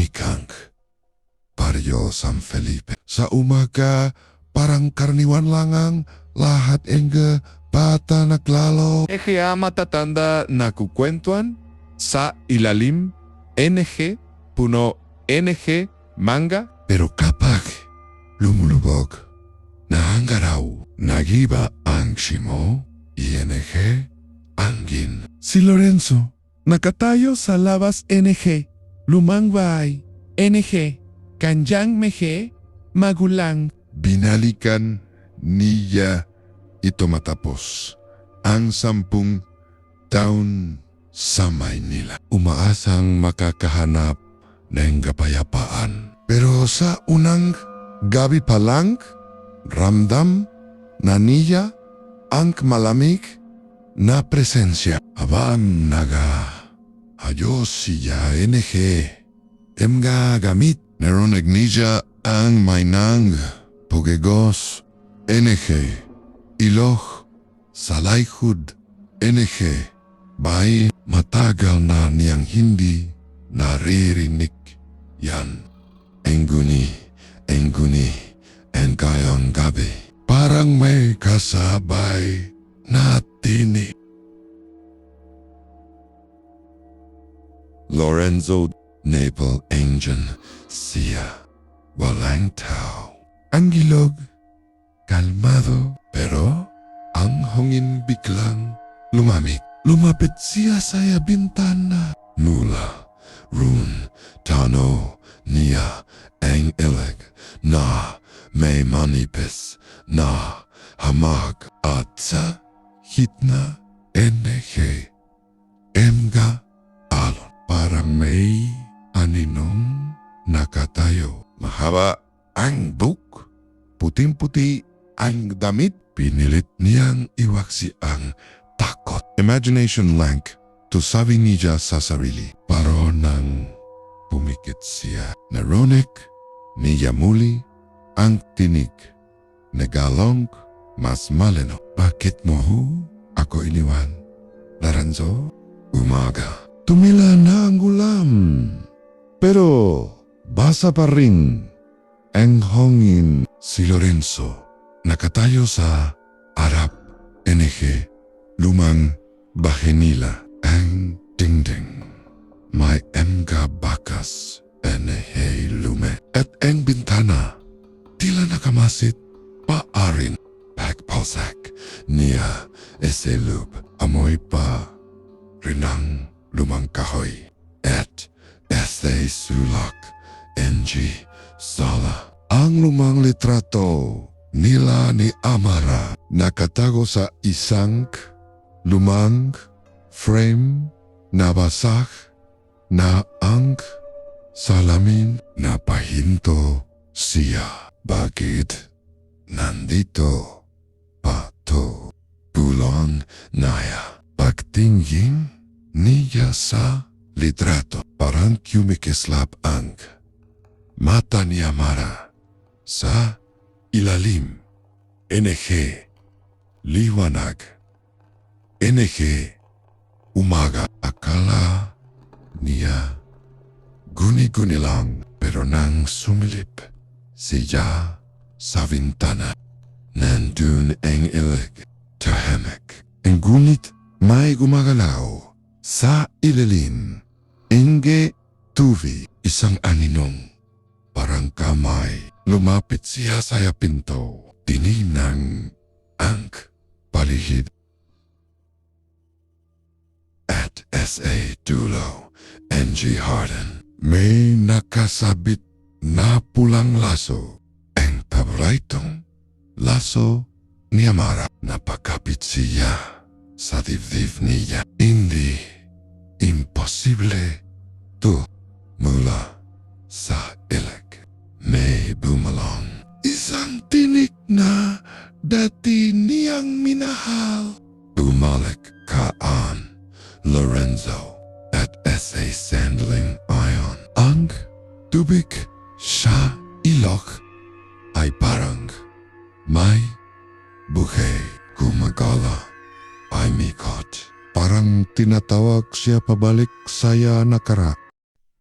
tahimik Barrio San Felipe. Sa umaga, parang karniwan langang, lahat engga bata naglalo. Kaya matatanda na kukwentuhan sa ilalim NG, puno NG, manga. Pero kapag lumulubog na ang araw, nagiba ang simo, ING, angin. Si Lorenzo, nakatayo sa labas NG, lumangbay, NG, kanjang mehe, magulang. Binalikan niya ito matapos ang 10 taon sa Maynila. Umaasang makakahanap ng kapayapaan. Pero sa unang gabi pa lang, ramdam na niya ang malamig na presensya. Habang ayos siya NG, emga gamit. Narinig niya ang mainang pugegos NG, ilog sa likod NG. Bay matagal na niyang hindi naririnig yan. Enguni, engayong gabi. Parang may kasabay na tinig. Lorenzo Naval Engine siya. Walang tao. Ang ilog, kalmado, pero ang hangin biglang lumamig. Lumapit siya sa bintana. Mula, roon, tano, niya, ang ilig na may manipis na hamag at sa hitna NG, emga alon. Parang may aninong nakatayo. Mahaba ang buk, puting-puti ang damit. Pinilit niyang iwaksi ang takot. Imagination lank to sabi niya sa sarili. Paro nang pumikit siya. Narinig niya muli ang tinig. Nagalong mas malino. Bakit mo ako iniwan? Lorenzo? Umaga. Tumila na ang ulam. Pero basa pa rin ang hangin. Si Lorenzo nakatayo sa harap NG, lumang bahay nila. Ang dingding may emga bakas NG lume. At ang bintana tila nakamasit paarin. Pagpasak niya eselub. Amoy pa rinang lumang kahoy. At essay sulak NG sala. Ang lumang litrato nila ni Amara nakatago sa isang lumang frame na basag na ang salamin. Napahinto siya. Bakit nandito pa to? Bulong naya. Pagtingin niya sa litrato, parang kumikislap ang mata ni Amara. Sa ilalim, NG, liwanag, NG, umaga. Akala niya guni-guni lang, pero nang sumilip siya sa bintana, nandun ang ilig, tahimik. Ngunit may gumagalaw sa ilalim. NG, tuvi, isang aninong, parang kamay. Lumapit siya sa pinto. Tinignan ang palihid. At SA dulo, NG Harden. May nakasabit na pulang laso. Ang paboritong laso ni Amara. Napakapit siya sa dibdib niya. Hindi imposible to mula sa ilig. May bumalong isang tinig na dati niyang minahal. Bumalik kaan Lorenzo at SA Sandling Ion. Ang tubig sa ilog ay parang may buhay. Gumagala ay mikot. Parang tinatawag siya pabalik saya nakara.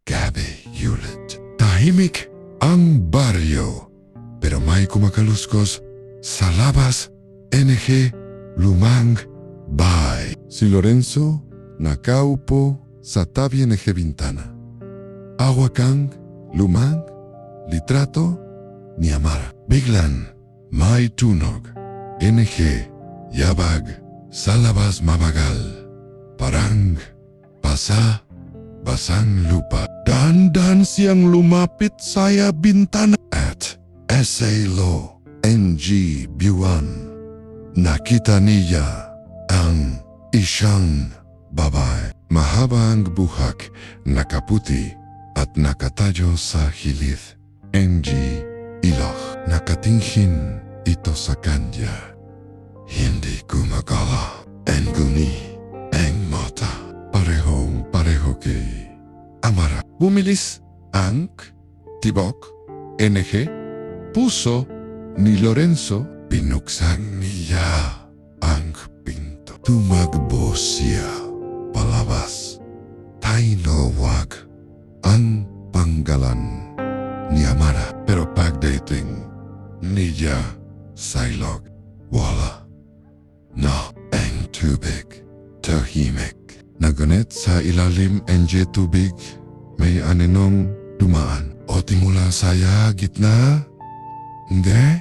Gabi ulit. Tahimik ang baryo, pero may kumakaluskos sa labas. NG lumang bahay. Si Lorenzo nakaupo sa tabi ng bintana. Awakang lumang litrato ni Amara. Biglan may tunog. NG yabag sa labas mabagal. Parang basang lupa. Dandan siyang lumapit sa bintana at SALO NG Buwan. Nakita niya ang isang babae. Mahaba ang buhok, nakaputi at nakatayo sa gilid. NG ilok. Nakatingin ito sa kanya. Hindi gumagala. Guni ang mata. Pareho kay Amara. Bumilis ang tibok, NG, puso ni Lorenzo. Binuksan niya ang pinto. Tumakbo siya palabas. Tinawag ang panggalan ni Amara. Pero pagdating niya sa ilog, wala na ang tubig. Tahimik. Nagunit sa ilalim ng tubig, may aninong dumaan. O timula saya gitna? Hindi.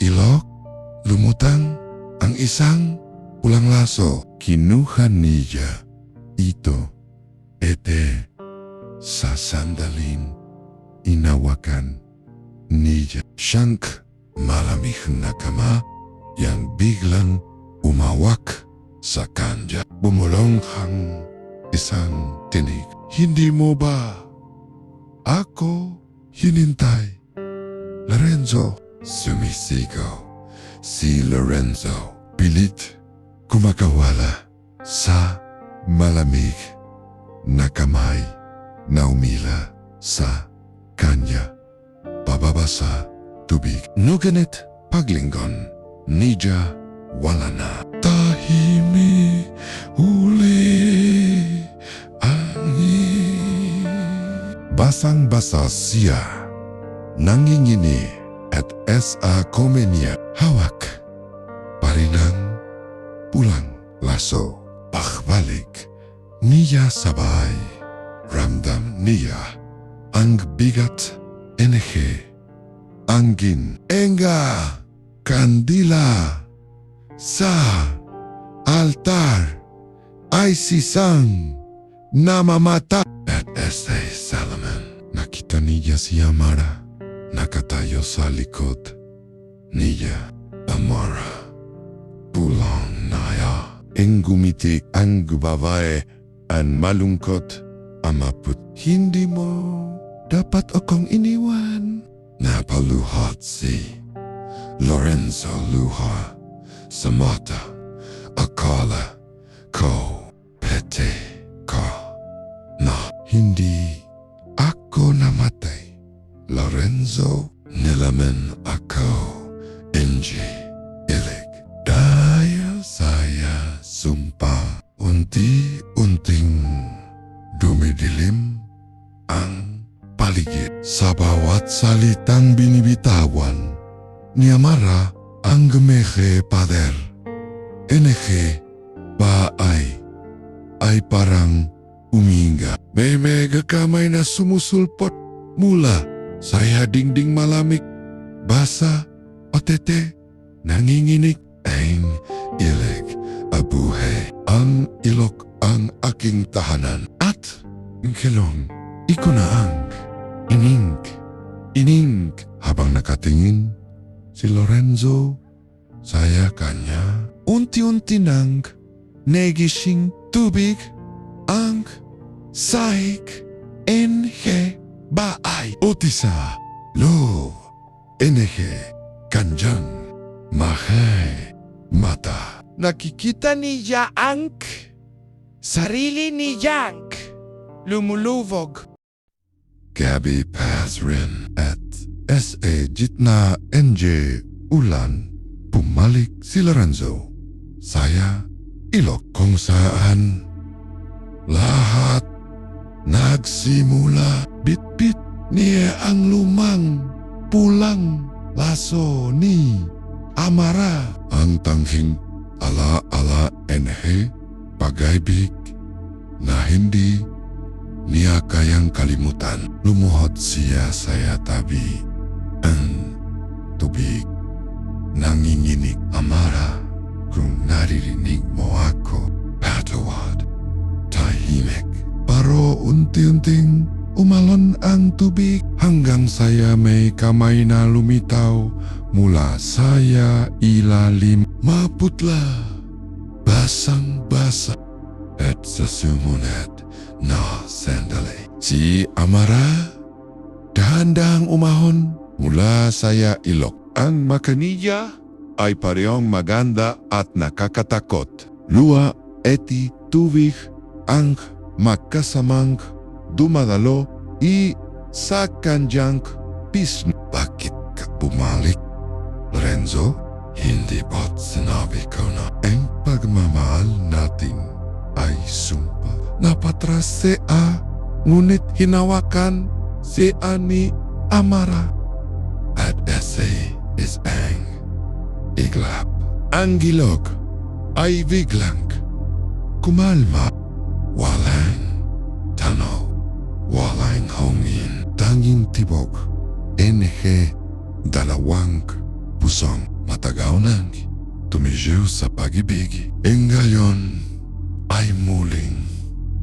Ilog? Lumutang ang isang pulang laso. Kinuha niya ito. Ete sa sandaling inawakan niya. Siyang malamig na kama yang biglang umawak sa kanya. Bumulong ang isang tinig. Hindi mo ba ako hinintay? Lorenzo. Sumisigaw si Lorenzo. Pilit kumakawala sa malamig na kamay na umila sa kanya. Pababa sa tubig. Nuganit paglingon. Niya wala na. Tahimik uli angin. Basang-basa siya. Nangingini at sa komenya. Hawak pa rin ang pulang laso. Pagbalik niya sabay. Ramdam niya ang bigat. NG angin. Enga kandila sa altar ay sisang namamata. At sa Salaman, nakita niya si Amara. Nakatayo sa likod niya. Amara, pulang naya. Gumiti ang babae ang malungkot. Amaput, hindi mo dapat akong iniwan. Napaluhat si Lorenzo luha sa mata. Akala ko pete ka na hindi ako namatay. Lorenzo, nilaman ako. NG ilig. Dahil saya sumpa. Unti-unting dumidilim ang paligid. Sa bawat salitang binibitawan ni Amara ang gemehe pader. NG ba ay parang uminga. May mega kamay na sumusulpot mula sa dingding malamig. Basa o tete nanginginig ang ilig. Abuhay ang ilok ang aking tahanan. At kilong ikunaang ining habang nakatingin si Lorenzo saya kanya. Unti-unti nang negising tubig ang sahig. NG baay. Utisa lo NG kanjang mahay mata. Nakikita niya ang sarili ni Yank lumuluvog. Gabi Pazrin at SA Gitna NJ Ulan. Pumalik si Lorenzo. Saya ilok kung saan lahat nagsimula. Bit-bit Nia ang lumang pulang laso ni Amara. Ang tanging ala-ala NH pag-ibig na hindi niya kayang kalimutan. Lumuhod siya saya tabi ang tubig. Nanginginig, Amara, kung naririnig mo ako, patawad. Tahimik. Pero unti-unting umalon ang tubig hanggang saya may kamay na lumitaw mula saya ilalim. Maputla, basang-basa at sa sumunod na sandali. Si Amara dahan-dahang umahon mula saya ilok. Ang makanilya ay parehong maganda at nakakatakot. Lua eti tubig ang magkasamang dumadalo sa kanyang pisngi. Bakit ka bumalik, Lorenzo? Hindi ba't sinabi ko na ang pagmamahal natin ay sumpa? Napatras siya, ngunit hinawakan siya ni Amara. At ese is ang iglap. Ang gilog ay biglang kumalma. Walang tanaw, walang hangin. Tanging tibok, NH, dalawang pusong matagaw nang tumijiw sa pag-ibig. Ngayon ay muling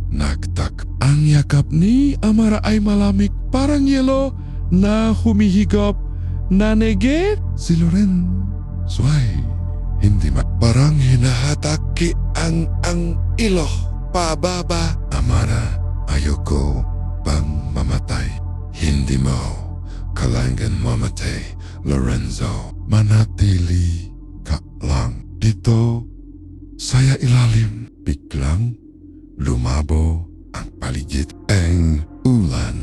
nagtak. Ang yakap ni Amara ay malamig, parang yelo na humihigop. Nanegit si Lorenzo ay hindi parang hinahataki ang ilo pababa. Amara, ayoko pang mamatay. Hindi mo kailangan mamatay, Lorenzo. Manatili ka lang dito saya ilalim. Biglang lumabo ang paligid. Ang ulan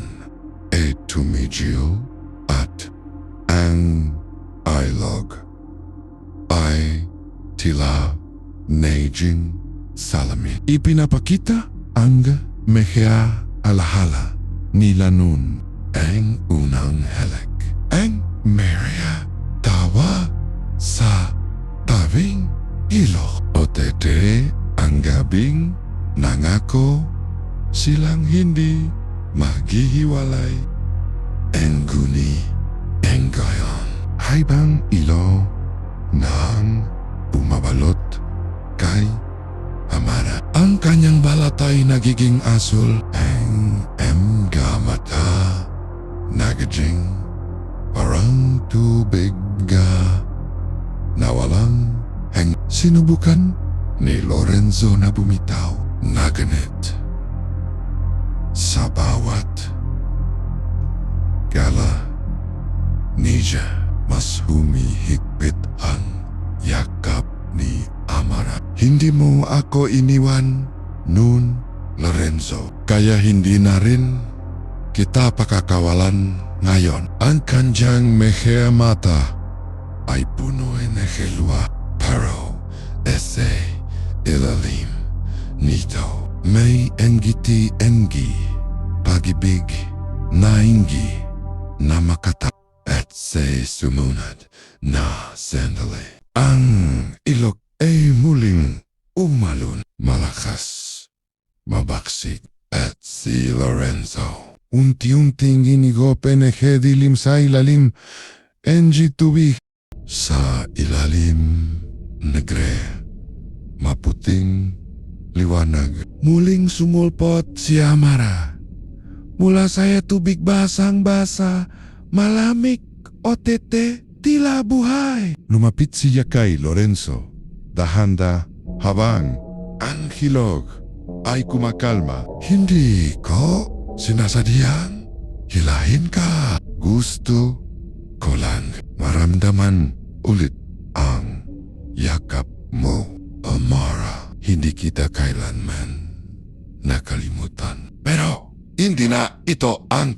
ay tumigil at ang ilog ay tila naging salamin. Ipinapakita ang mehya alahala nila nun. Ang unang halak. Ang Maria tawa sa tabing ilog. Otete ang gabing nangako silang hindi maghihiwalay. Ang guni ang gayon habang ilo nang bumabalot kay Amara. Ang kanyang balat ay nagiging asul. Ang mata nagiging parang tubig na walang hang. Sinubukan ni Lorenzo na bumitaw na ganit sa bawat gala niya. Mas humihigpit ang yakap ni Amara. Hindi mo ako iniwan noon, Lorenzo. Kaya hindi na rin kita pakakawalan ngayon. Ang kanyang mehya mata ay puno ng helwa. Pero ese ilalim nito may engi pag-ibig na ingi na makata. At sa sumunod na sandali, ang ilog ay muling umalon. Malakas, mabaksik, at si Lorenzo unti-unting inigop NH dilim sa ilalim. NG tubig sa ilalim negre maputing liwanag. Muling sumulpot si Amara. Mula saya tubig basang-basa, malamig, otete, tila buhay. Lumapit siya kay Lorenzo. Dahanda habang ang hilog ay kumakalma. Hindi ko sinasadyang hilahin ka. Gusto ko lang maramdaman ulit ang yakap mo, Amara. Hindi kita kailanman nakalimutan. Pero hindi na ito ang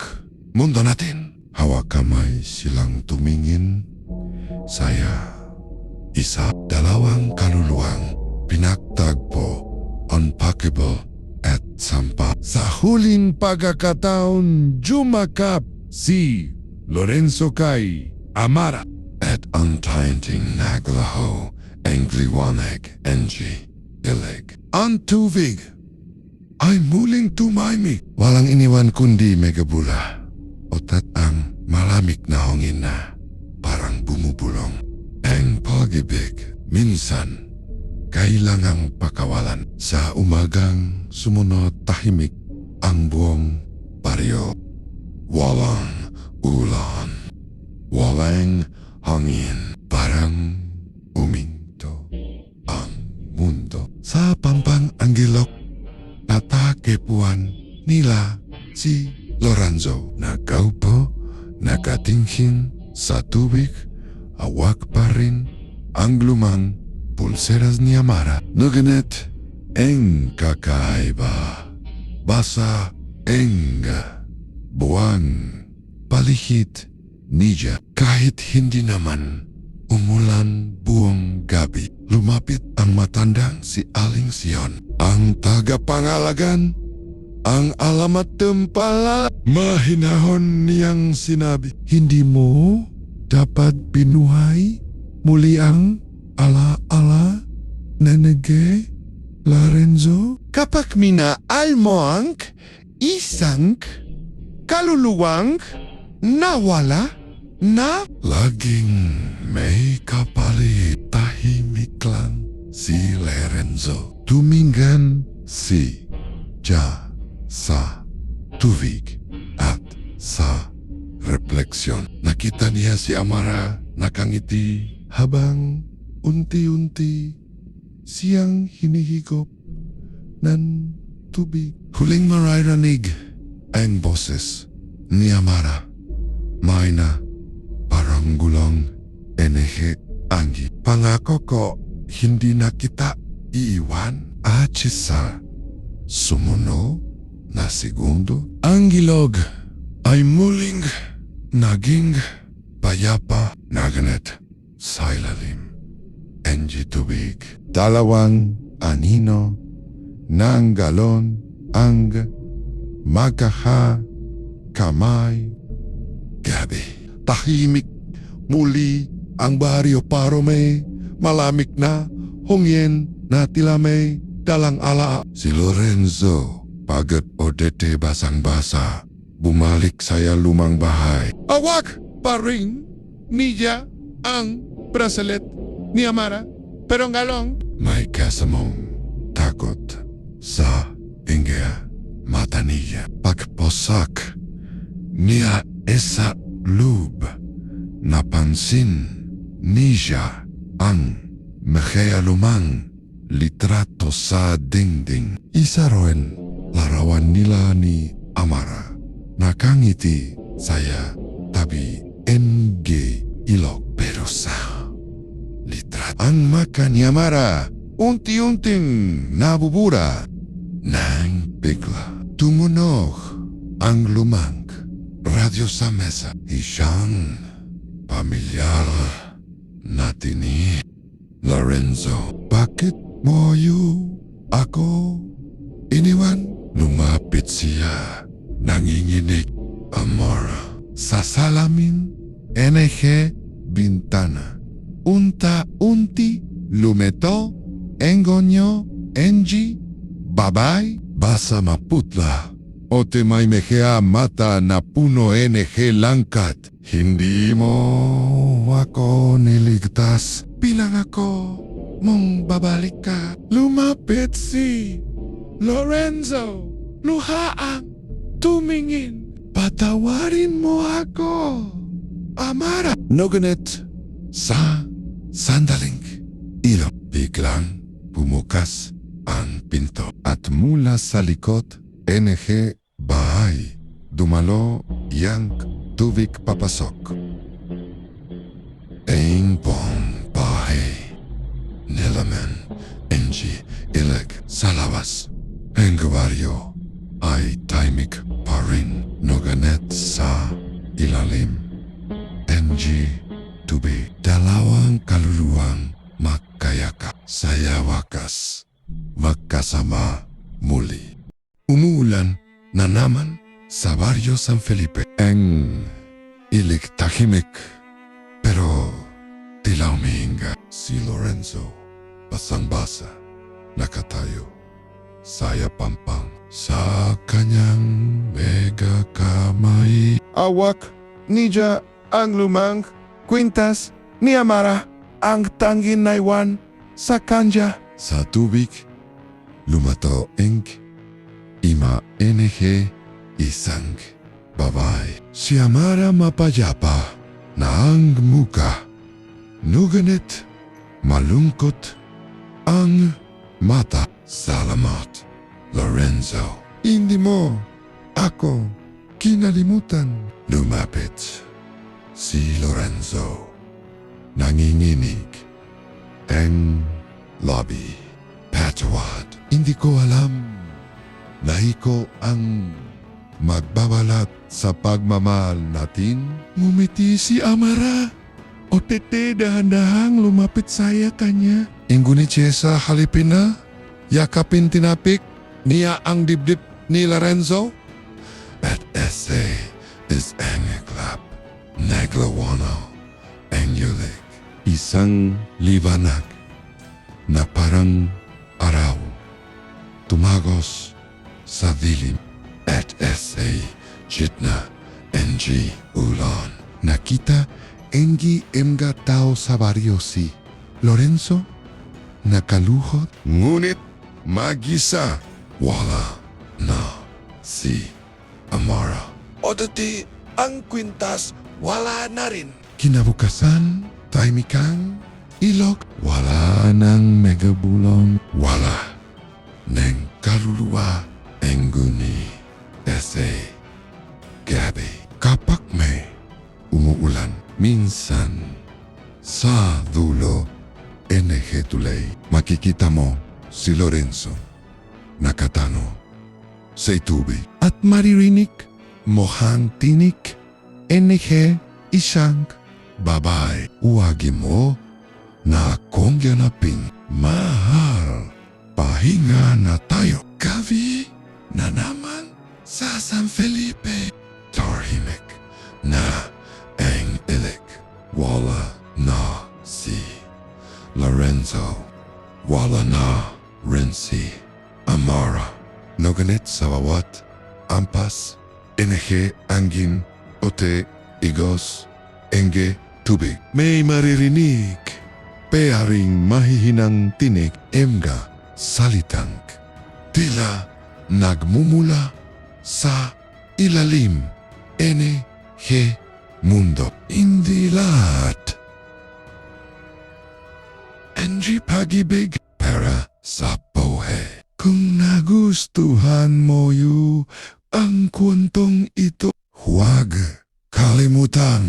mundo natin. Hawak kamay silang tumingin. Saya, isa, dalawang kaluluwang pinagtagpo, unpackable at sampa. Sa huling pagkakataon, jumakap si Lorenzo kay Amara. At untainting naglaho ang liwanag NG ilig. Ang tubig ay muling tumahimik. Walang iniwan kundi megabula. Otat ang malamig na hangin na parang bumubulong. Ang pag-ibig minsan kailangang pakawalan. Sa umagang sumunod tahimik ang buong baryo. Walang ulan, walang hangin, parang uminto ang mundo. Sa pampang anggilok, natakepuan nila si Lorenzo. Nagkaupo, nakatingin sa tubig, awak pa rin ang lumang pulseras ni Amara. Nuganet ang kakaiba, basa ang buwan, palihit niya. Kahit hindi naman umulan buong gabi, lumapit ang matandang si Aling Sion. Ang tagapangalagan, ang alamat tempala. Mahinahon niyang sinabi, hindi mo dapat binuhay muli ang ala-ala na nage Lorenzo? Kapag minaan mo ang isang kaluluwang nawala na Laging may kapalit. Tahimik lang si Lorenzo. Tumingan si Ja sa tubig at sa refleksyon. Nakita niya si Amara nakangiti habang unti-unti siyang hinihigop ng tubig. Huling maririnig ang boses ni Amara. May na parang gulong enerhe anggi. Pangako ko hindi na kita iiwan. At sa sumunod na segundo, ang gilog ay muling naging payapa. Naganet sa ilalim NG tubig. Dalawang anino ng galon ang magkakamay. Gabi. Tahimik muli ang baryo paro may malamig na hungin na tila may dalang ala. Si Lorenzo pagod odete basang-basa. Bumalik saya lumang bahay. awak pa rin niya ang bracelet ni Amara. Pero ngalong May kasamong takot sa inga mata niya. Pagposak niya sa loob, napansin niya ang lumang litrato sa dingding. Isa rin larawan nila ni Amara. Nakangiti saya tabi NG ilog. Pero sa litrato ang mata ni Amara unti-unting nabubura. Nang bigla tumunog ang lumang radyo sa mesa. Isang pamilyar natin ni Lorenzo. Bakit mo ako iniwan? Lumapit siya. Nanginginig. Amara. Sa salamin, NG bintana. Unta-unti lumeto, engonyo, NG, babay, basa maputla. O te may mehea mata na puno NG langkat. Hindi mo ako niligtas. Bilang ako mong babalik ka. lumapit si Lorenzo. Luhaang tumingin. Patawarin mo ako, Amara. Noganet sa sandaling ilo. Biglang bumukas ang pinto. At mula sa likod, NG bahay. Dumalo yang tubig papasok. Ang buong bahay. Nilaman, NG ilig sa labas. Ang baryo ay tahimik pa rin. Noganet sa ilalim. NG tubig. Dalawang kaluluwang magkayakap. Saya wakas magkasama muli. Umuulan na naman sa baryo San Felipe. Ang Tahimik, pero tila umihinga. Si Lorenzo, basang-basa, nakatayo, saya pampang sa kanyang mega kamay. Awak, Nija, ang lumang, kwintas, ni Amara, ang tanging naiwan, sa kanya. Sa tubig, lumato ink, ima NG, isang babae. Si Amara mapayapa na ang muka, nuganit, malungkot, ang mata. Salamat, Lorenzo. Hindi mo ako kinalimutan. Lumapit si Lorenzo. Nanginginig ang lobby. Patawad. Hindi ko alam na ikaw ang magbabalat sa pagmamahal natin. Ngumiti si Amara. O tete dahan-dahang lumapit saya kanya. Ingunit siya sa halipin na, yakapin tinapik niya ang dibdib ni Lorenzo. At ese is angiklap, naglawano, angulik, isang liwanag na parang araw, tumagos sa dilim. At ese jitna, NG ulan. Nakita engi emga tao sa baryo si Lorenzo, nakaluhod, ngunit mag-isa, wala na si Amara. Odati, ang kwintas, wala na rin. Kinabukasan, tahimikang ilog, wala nang megabulong, wala nang kaluluwa, engguni, ese, gabi. Kapag may umuulan, minsan sa dulo, NG tulay, makikita mo si Lorenzo, nakatano sa tubig. At maririnig mo hang tinik, NG isang babae. Uwagi mo na kung ganapin, mahal, pahinga na tayo. Gabi na naman sa San Felipe. Tahimik na ang ilik. Wala na si Lorenzo. Wala na rin si Amara. Noganit sa bawat ampas, NG angin, ote, igos, enge, tubig. May maririnig, pearing mahihinang tinig, emga, salitang, tila nagmumula sa ilalim, NG mundo. Hindi lahat. NG pag-ibig para sa buhay. Kung nagustuhan mo ang kwentong ito, huwag kalimutan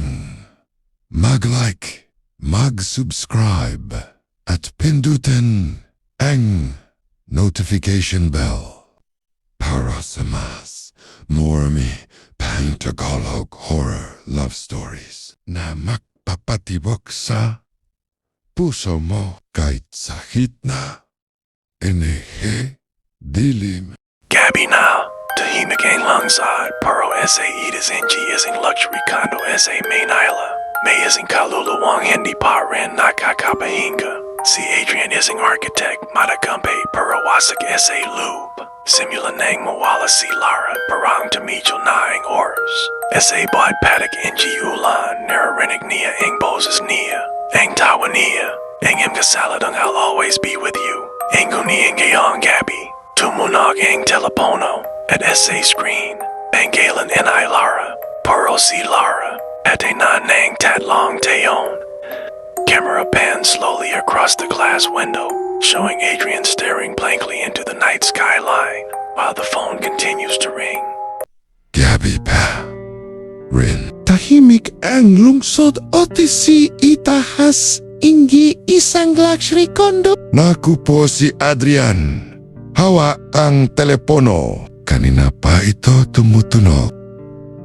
mag-like, mag-subscribe, at pindutin ang notification bell para sa mas marami pang Tagalog horror love stories na magpapatibok sa puso mo kahit sakit na NG dilim. Gabby now, Tahimik ang langside, Paro SA Edas NG isang luxury condo SA main isla, May isang kaluluwang hindi pa rin nakakapahinga. Si Adrian isang architect, Matagampe, Parawasik SA Lube. Simula nang mawala si Lara, parang tumidyo na ang oras. SA Bad Patak NG Ulan, naririnig niya ang boses niya, ang tawa niya, ang imkasalad ang I'll always be with you. Ang guni ang gayong Gabby, tumunog ang telepono, at SA screen, Bangalan N.I. Lara, Paro si Lara, at a nanang tatlong tayon. Camera pans slowly across the glass window, showing Adrian staring blankly into the night skyline, while the phone continues to ring. Gabby pa rin. Tahimik ang lungsod OTC itahas ingi isang luxury condo. Naku po si Adrian. Hawa ang telepono. Kanina pa ito tumutunog.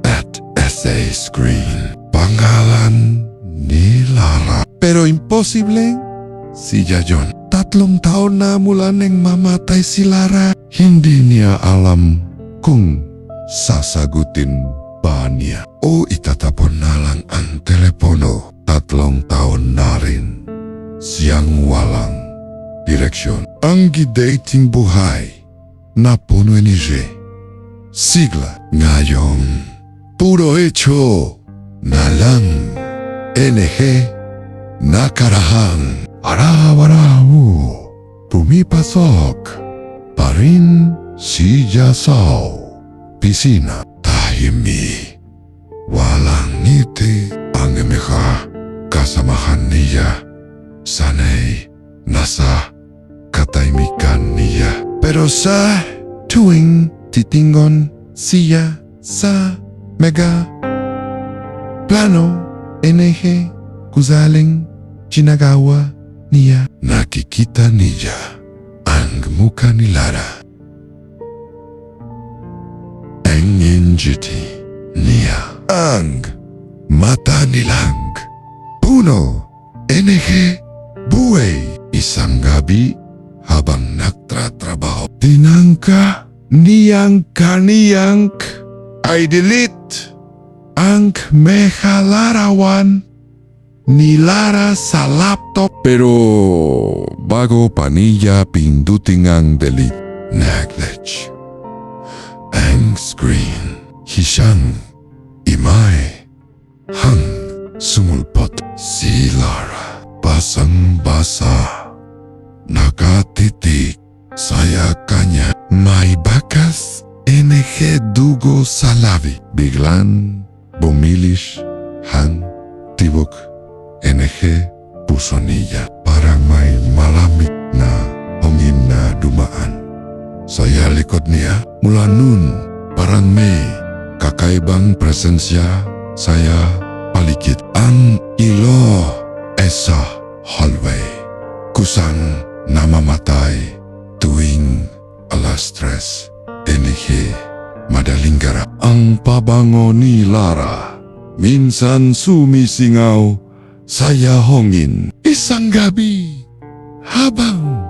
At SA screen. Pangalan ni Lara. Pero imposible si Jajon. 3 taon na mula nang mamatay si Lara. Hindi niya alam kung sasagutin ba niya o itatapon na lang ang telepono. refleksyon. Ang gidating buhay na puno energy. Sigla ngayong puro hecho na lang energy nakarahang araw-araw pumipasok pa rin si Jasaw. Pisina tahimik, walang ngiti ang imika kasamahan niya. Sanay nasa katahimikan niya. Pero sa tuwing titingon siya sa mega plano, enehe kuzaling ginagawa niya, nakikita niya ang muka ni Lara. Ang entity niya, ang mata nilang puno, enehe, buhay. Isang gabi habang nagtatrabaho, tinangka niyang kaniyang ay delete ang mehalarawan ni Lara sa laptop. Pero bago pa niya pindutin ang delete, nag-glitch ang screen. Hisang imay hang sumulpot si Lara. Basang-basa, nakatitig saya kanya. May bakas enehe dugo sa labi. Biglang bumilis hang tibok enehe puso niya. Parang may malamig na hangin na dumaan sa likod niya. Mula nun, parang may kakaibang presensya saya paligid. Ang ilo sa hallway, kusang namamatay tuwing alas 3. Enehe madaling gara. Ang pabango ni Lara minsan sumisingaw saya hongin. Isang gabi habang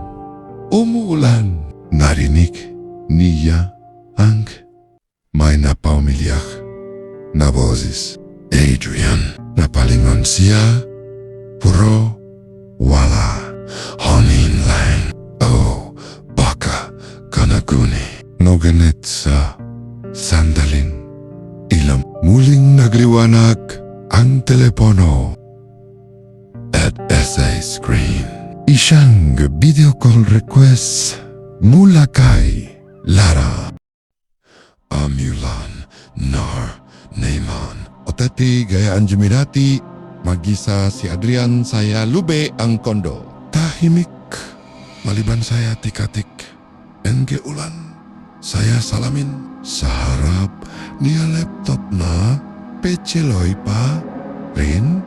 umuulan, narinig niya ang may napamilyak na boses. Adrian, napalingon siya. Puro wala, hangin lang. Oh, baka kanaguni. Noganit sa sandalin ilam. Muling nagliwanag ang telepono at sa screen. Isang video call request mula kay Lara. Amulan nar neman. Otati gaya anjumirati. Magisa si Adrian saya lube ang kondo. Tahimik maliban saya tikatik. Enge ulan saya salamin. Sa harap niya laptop na pecheloy pa rin.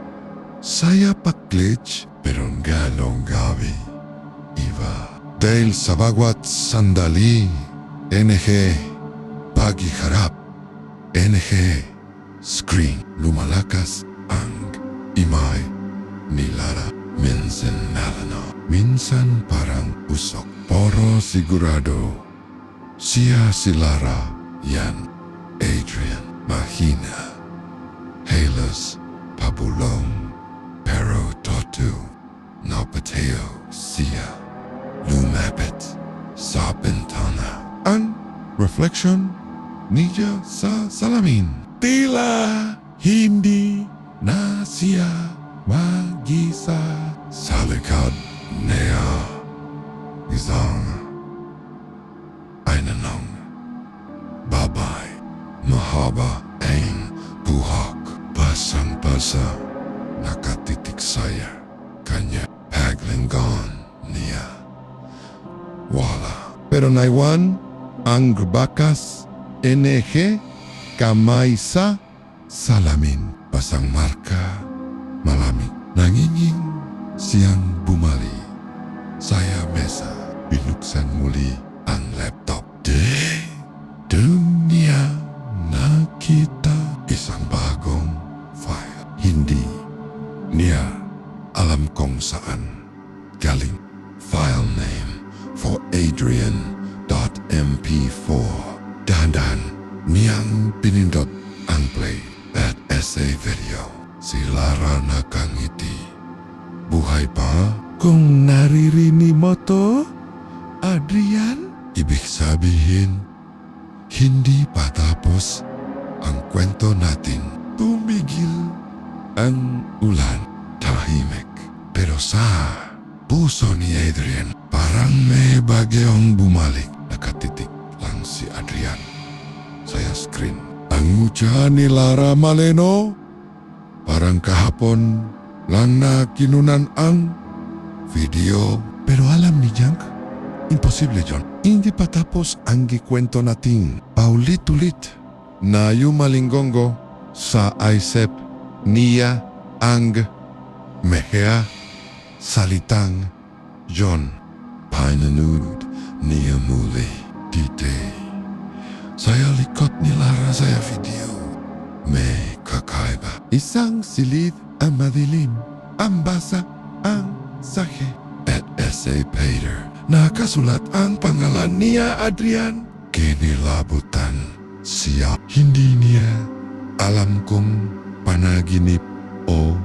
Saya pak-glitch pero galong gabi. Iba. Dahil sa bawat sandali, enehe paghiharap. Enehe screen lumalakas ang imay ni Lara. Minsan nalano, minsan parang usok. Pero sigurado siya si Lara. Yan Adrian mahina, halos pabulong, pero totu napateo siya lumapit sa bintana. Ang reflection niya sa salamin. Tila hindi na siya mag-isa. Sa likod niya isang ay nanong babay. Mahaba ang buhok, basang-basa, nakatitig saya. Kanya paglinggon niya. Wala. Pero naiwan ang bakas enehe kamay sa salamin. Basang marka, malamig. Nanginging siyang bumali. Saya mesa, binuksan muli ang laptop. Doon niya nakita isang bagong file. Hindi niya alam kung saan galing. File name for Adrian.mp4. Dahan-dahan niyang pinindot ang play at essay video. Si Lara nakangiti. Buhay pa Kung naririnig mo to, Adrian? Ibig sabihin, hindi pa tapos ang kwento natin. Tumigil ang ulan. Tahimik. Pero sa puso ni Adrian, parang may bagyong bumalik. Nakatitik lang si Adrian sa screen. Ang mukha ni Lara Maleno, parang kahapon lang na kinunan ang video. Pero alam ni Jank, imposible John. Hindi pa tapos ang gikwento natin. Paulit-ulit na yumalinggongo sa isip niya ang mehea salitang John. Pinanood niya muli dite. Saya likot ni Lara sa video. May kakaiba. Isang silid ang madilim. Ang basa ang sahe. At S.A. Peter. Nakasulat ang pangalan niya Adrian. Kinilabutan siya. Hindi niya alam kung panaginip o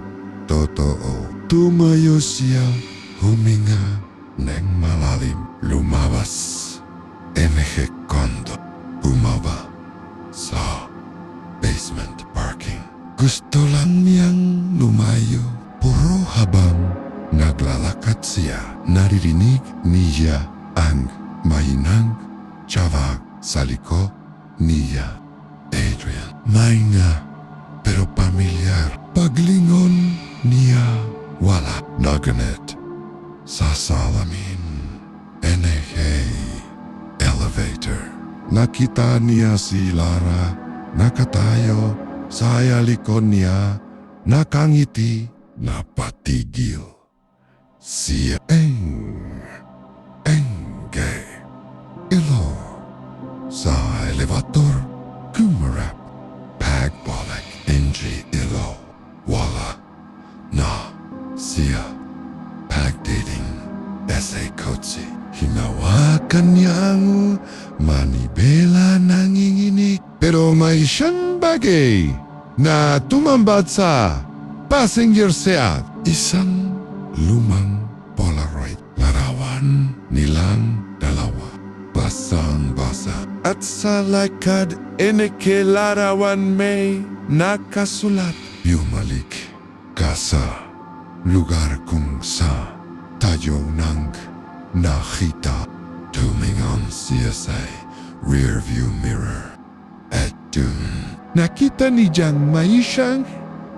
totoo. Tumayo siya, huminga ng malalim. Lumabas. Enehe kondo. Bumaba sa basement parking. Gusto lang niyang lumayo. Puro habang naglalakad siya, naririnig niya ang mahinang tiyawag sa likod niya. Adrian. Mainga pero pamilyar. Paglingon niya, wala. Naganet sa salamin. Enehe elevator. Nakita niya si Lara nakatayo sa likod niya, nakangiti, napatigil. Siya enge ilo sa elevator kumarap. Pagbalik ilo wala na siya. Pagdating sa kotse, hinawakan niya ang manibela nanginginig. Pero may siyang bagay na tumambad sa passenger seat. Isang lumang Polaroid. Larawan nilang dalawa. Basang-basa. At sa lakad, larawan may nakasulat. Bumalik ka sa lugar kung sa tayo nang nakita. Tumingon siya sa rearview mirror. At dun, nakita ni Jang may siyang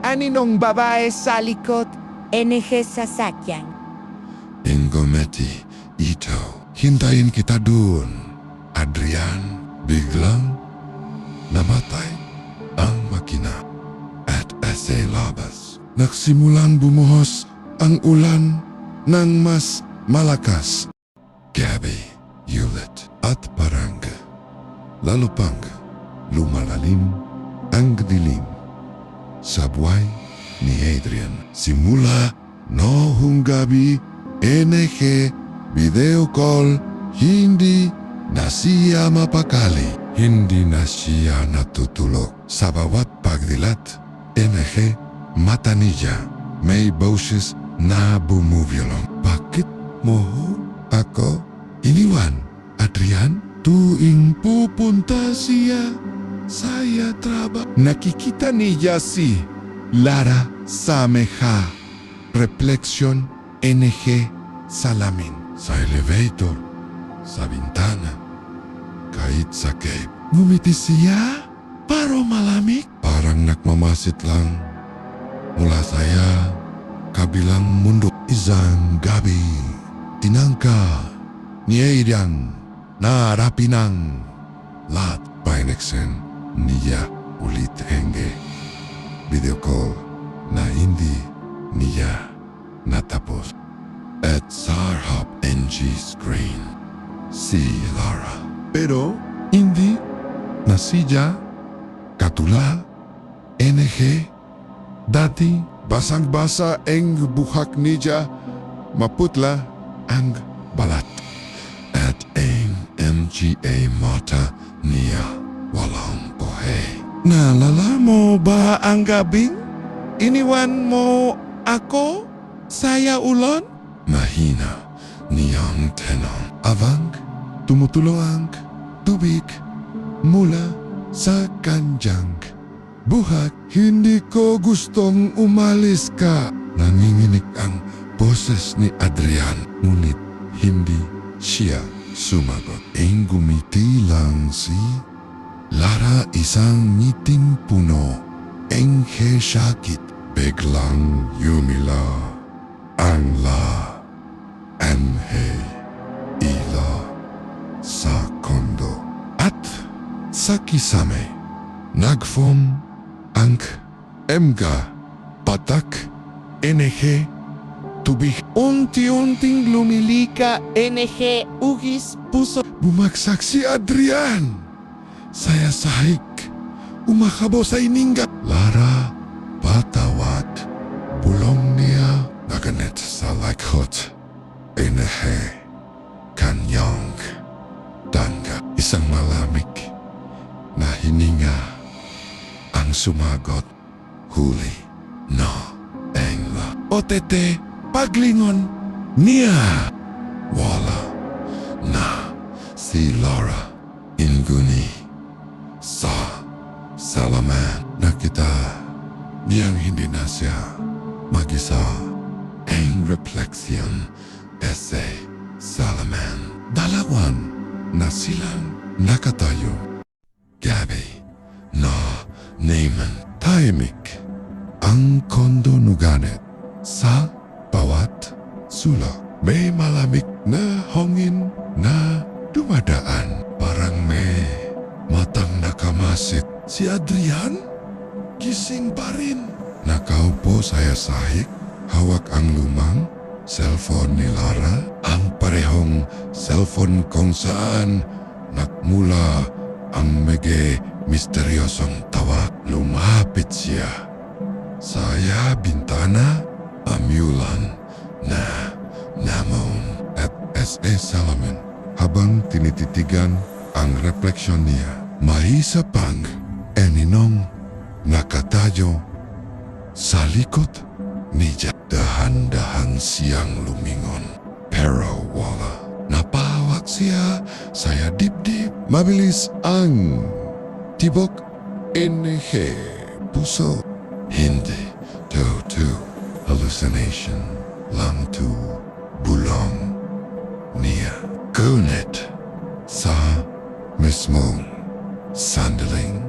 aninong babae sa likod. NG Sasakyan. Ingometi ito. Hintayin kita dun. Adrian, biglang namatay ang makina. At sa labas, nagsimulang bumuhos ang ulan ng mas malakas. Gabi, Yulet at Paranga. Lalo pang lumalalim ang dilim sa buhay ni Adrian. Simula noong gabi, NG video call, hindi na siya mapakali. Hindi na siya natutulog. Sa bawat pagdilat, NG mata niya may boses na bumubyolong. Bakit mo ako iniwan, Adrian? Tuwing pupunta siya saya trabaho, nakikita niya si Lara sa meha. Refleksyon NG salamin. Sa elevator, sa bintana, kahit sa cave. Ngumiti siya, pero malamig. Parang nakmamasit lang mula saya kabilang mundo. Isang gabi, tinangka ni Adrian na harapin ang lahat. Pineksen niya ulit henge video call na hindi niya natapos. At sa harap NG screen si Lara. Pero hindi na siya katulad NG dati. Basang-basa ang buhak niya, maputla ang balat. At ang MGA mata niya walang pohe. Naalala mo ba ang gabing iniwan mo ako? Saya ulon? mahina niyang tenong. Abang tumutulo ang tubig mula sa kanjang. Buhat, hindi ko gustong umalis ka. Nanginginig ang boses ni Adrian, ngunit hindi siya sumagot. Gumiti lang si Lara, isang ngiting puno. Enghe sakit, biglang yumila ang Enghe ila sa kondo. At sa kisame, nagform ang emga patak NG tubig. Unti-unting lumilika, NG, ugis, puso. Bumagsak si Adrian. Saya sahig. Umakabo sa ininga. Lara, patawat. Bulong niya. Naganet sa likot. NG kanyang tangga. Isang malamig na hininga ang sumagot. Huli na engla. Otete, paglingon niya. Wala na si Lara. Inguni sa salaman. Nakita niyang hindi na siya mag-isa. Ang refleksyon sa salaman. Dalawan na silang nakatayo. Gabi na naman. Tahimik ang kondo nuganet. Sa bawat sulok, may malamig na hangin na dumadaan. Parang may matang nakamasit. Si Adrian, gising pa rin. Nakaupo saya sahig, hawak ang lumang cellphone ni Lara. Ang parehong cellphone kung saan nagmula ang misteryosong tawag. Lumapit siya. Saya bintana, amulan na namon at sa salamin. Habang tinititigan ang refleksyon niya, mahisa pang eninong nakatayo sa likod niya. Dahan-dahan siyang lumingon, pero wala. Napahawak siya, saya dibdib. Mabilis ang tibok NG puso. Hindi to hallucination lang to bulong niya. Kunit sa mismong sandaling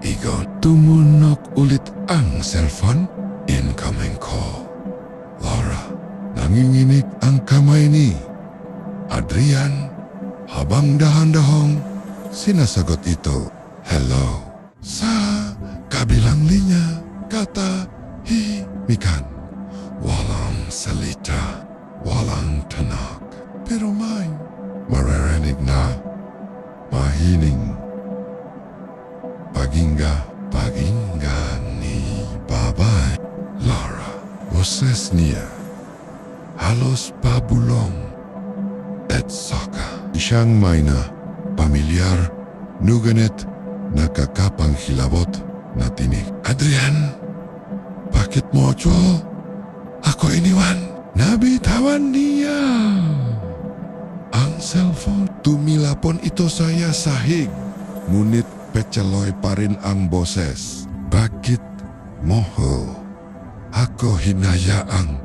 igon. Tumunog ulit ang cellphone. Incoming call. Lara, nanginginig ang kamay ni Adrian habang dahan-dahang sinasagot ito. Hello. Sa kabilang linya, katahimikan. Walang salita, walang tanak. Pero may maririnig na mahining paghinga ni babay. Lara, boses niya halos pabulong at saka. Isang may na pamilyar, nuganet, nakakapanghilabot na tinig. Adrian, bakit mo ako iniwan? Nabitawan niya ang cellphone. Tumilapon ito saya sahig, ngunit petseloy pa rin ang boses. Bakit mo ako hinayaang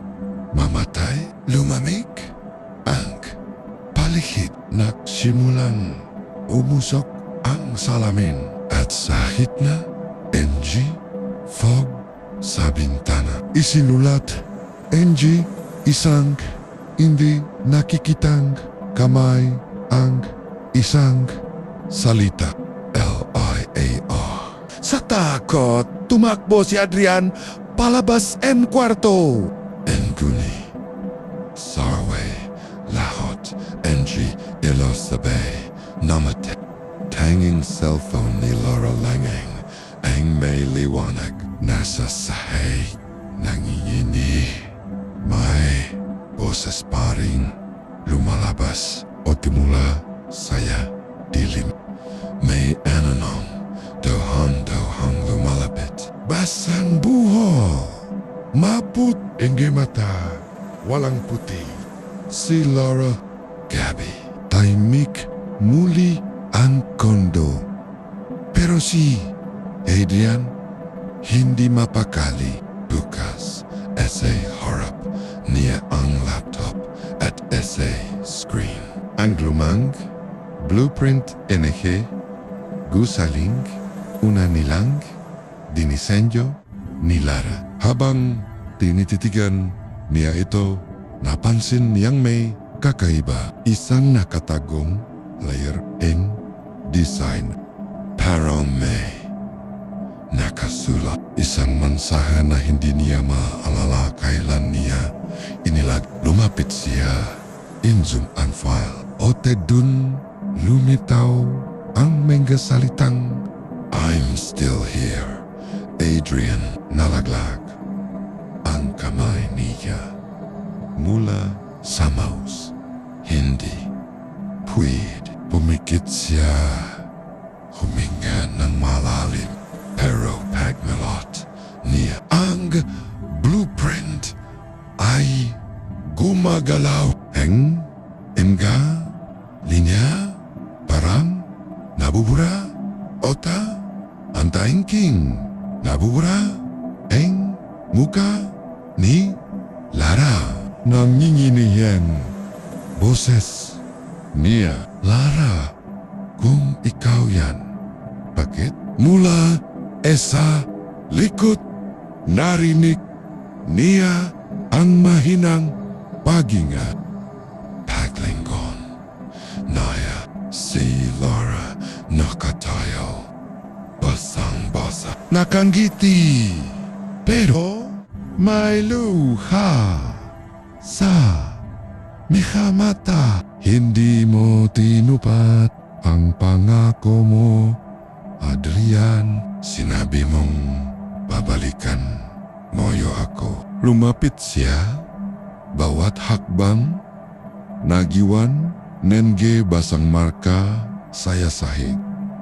mamatay? Lumamig ang paligid. Nagsimulang umusok ang salamin at sa hitna, NG, fog sa bintana. Isinulat, NG, isang hindi nakikitang kamay ang isang salita. LIAR. Sa takot, tumakbo si Adrian palabas en kwarto. Enguni, sarwe, lahot, NG, ilosabay, namate. Tanging cellphone ni Lara Langeng ang may liwanag. Nasa sahig, nanginginig. May boses pa rin lumalabas o timula saya dilim. May ananong dohan-dohang lumalapit. Basang buho, maput, engge mata, walang puti. si Laura. Gabby, tahimik muli ang kondo. Pero si Adrian hindi mapakali. Bukas, essay harap niya ang laptop at essay screen. Ang lumang blueprint NG gusaling una nilang dinisenyo ni Lara. Habang tinititigan niya ito, napansin niyang may kakaiba. Isang nakatagong layer in design. Pero may nakasulat isang mensahe na hindi niya maalala kailan niya inilag. Lumapit siya, in-zoom ang file. O dun lumitaw ang mga salitang I'm still here. Adrian nalaglag ang kamay niya mula sa mouse. Hindi pwede. Pumikit siya, huminga ng malalim. Pero pagmalot niya ang blueprint ay gumagalaw. Ang mga linya parang nabubura. Ota ang taingking nabubura. Ang muka ni Lara nanginginihan. Boses niya, Lara, kung ikaw yan, bakit? Mula sa likod, narinig niya ang mahinang paginga. Paglingkon, naya si Lara nakatayo, basang-basa, nakangiti, pero may luha sa mata. Hindi mo tinupad ang pangako mo, Adrian. Sinabi mong babalikan mo ako. Lumapit siya, bawat hakbang, nagiwan, nenge basang marka, saya sahig,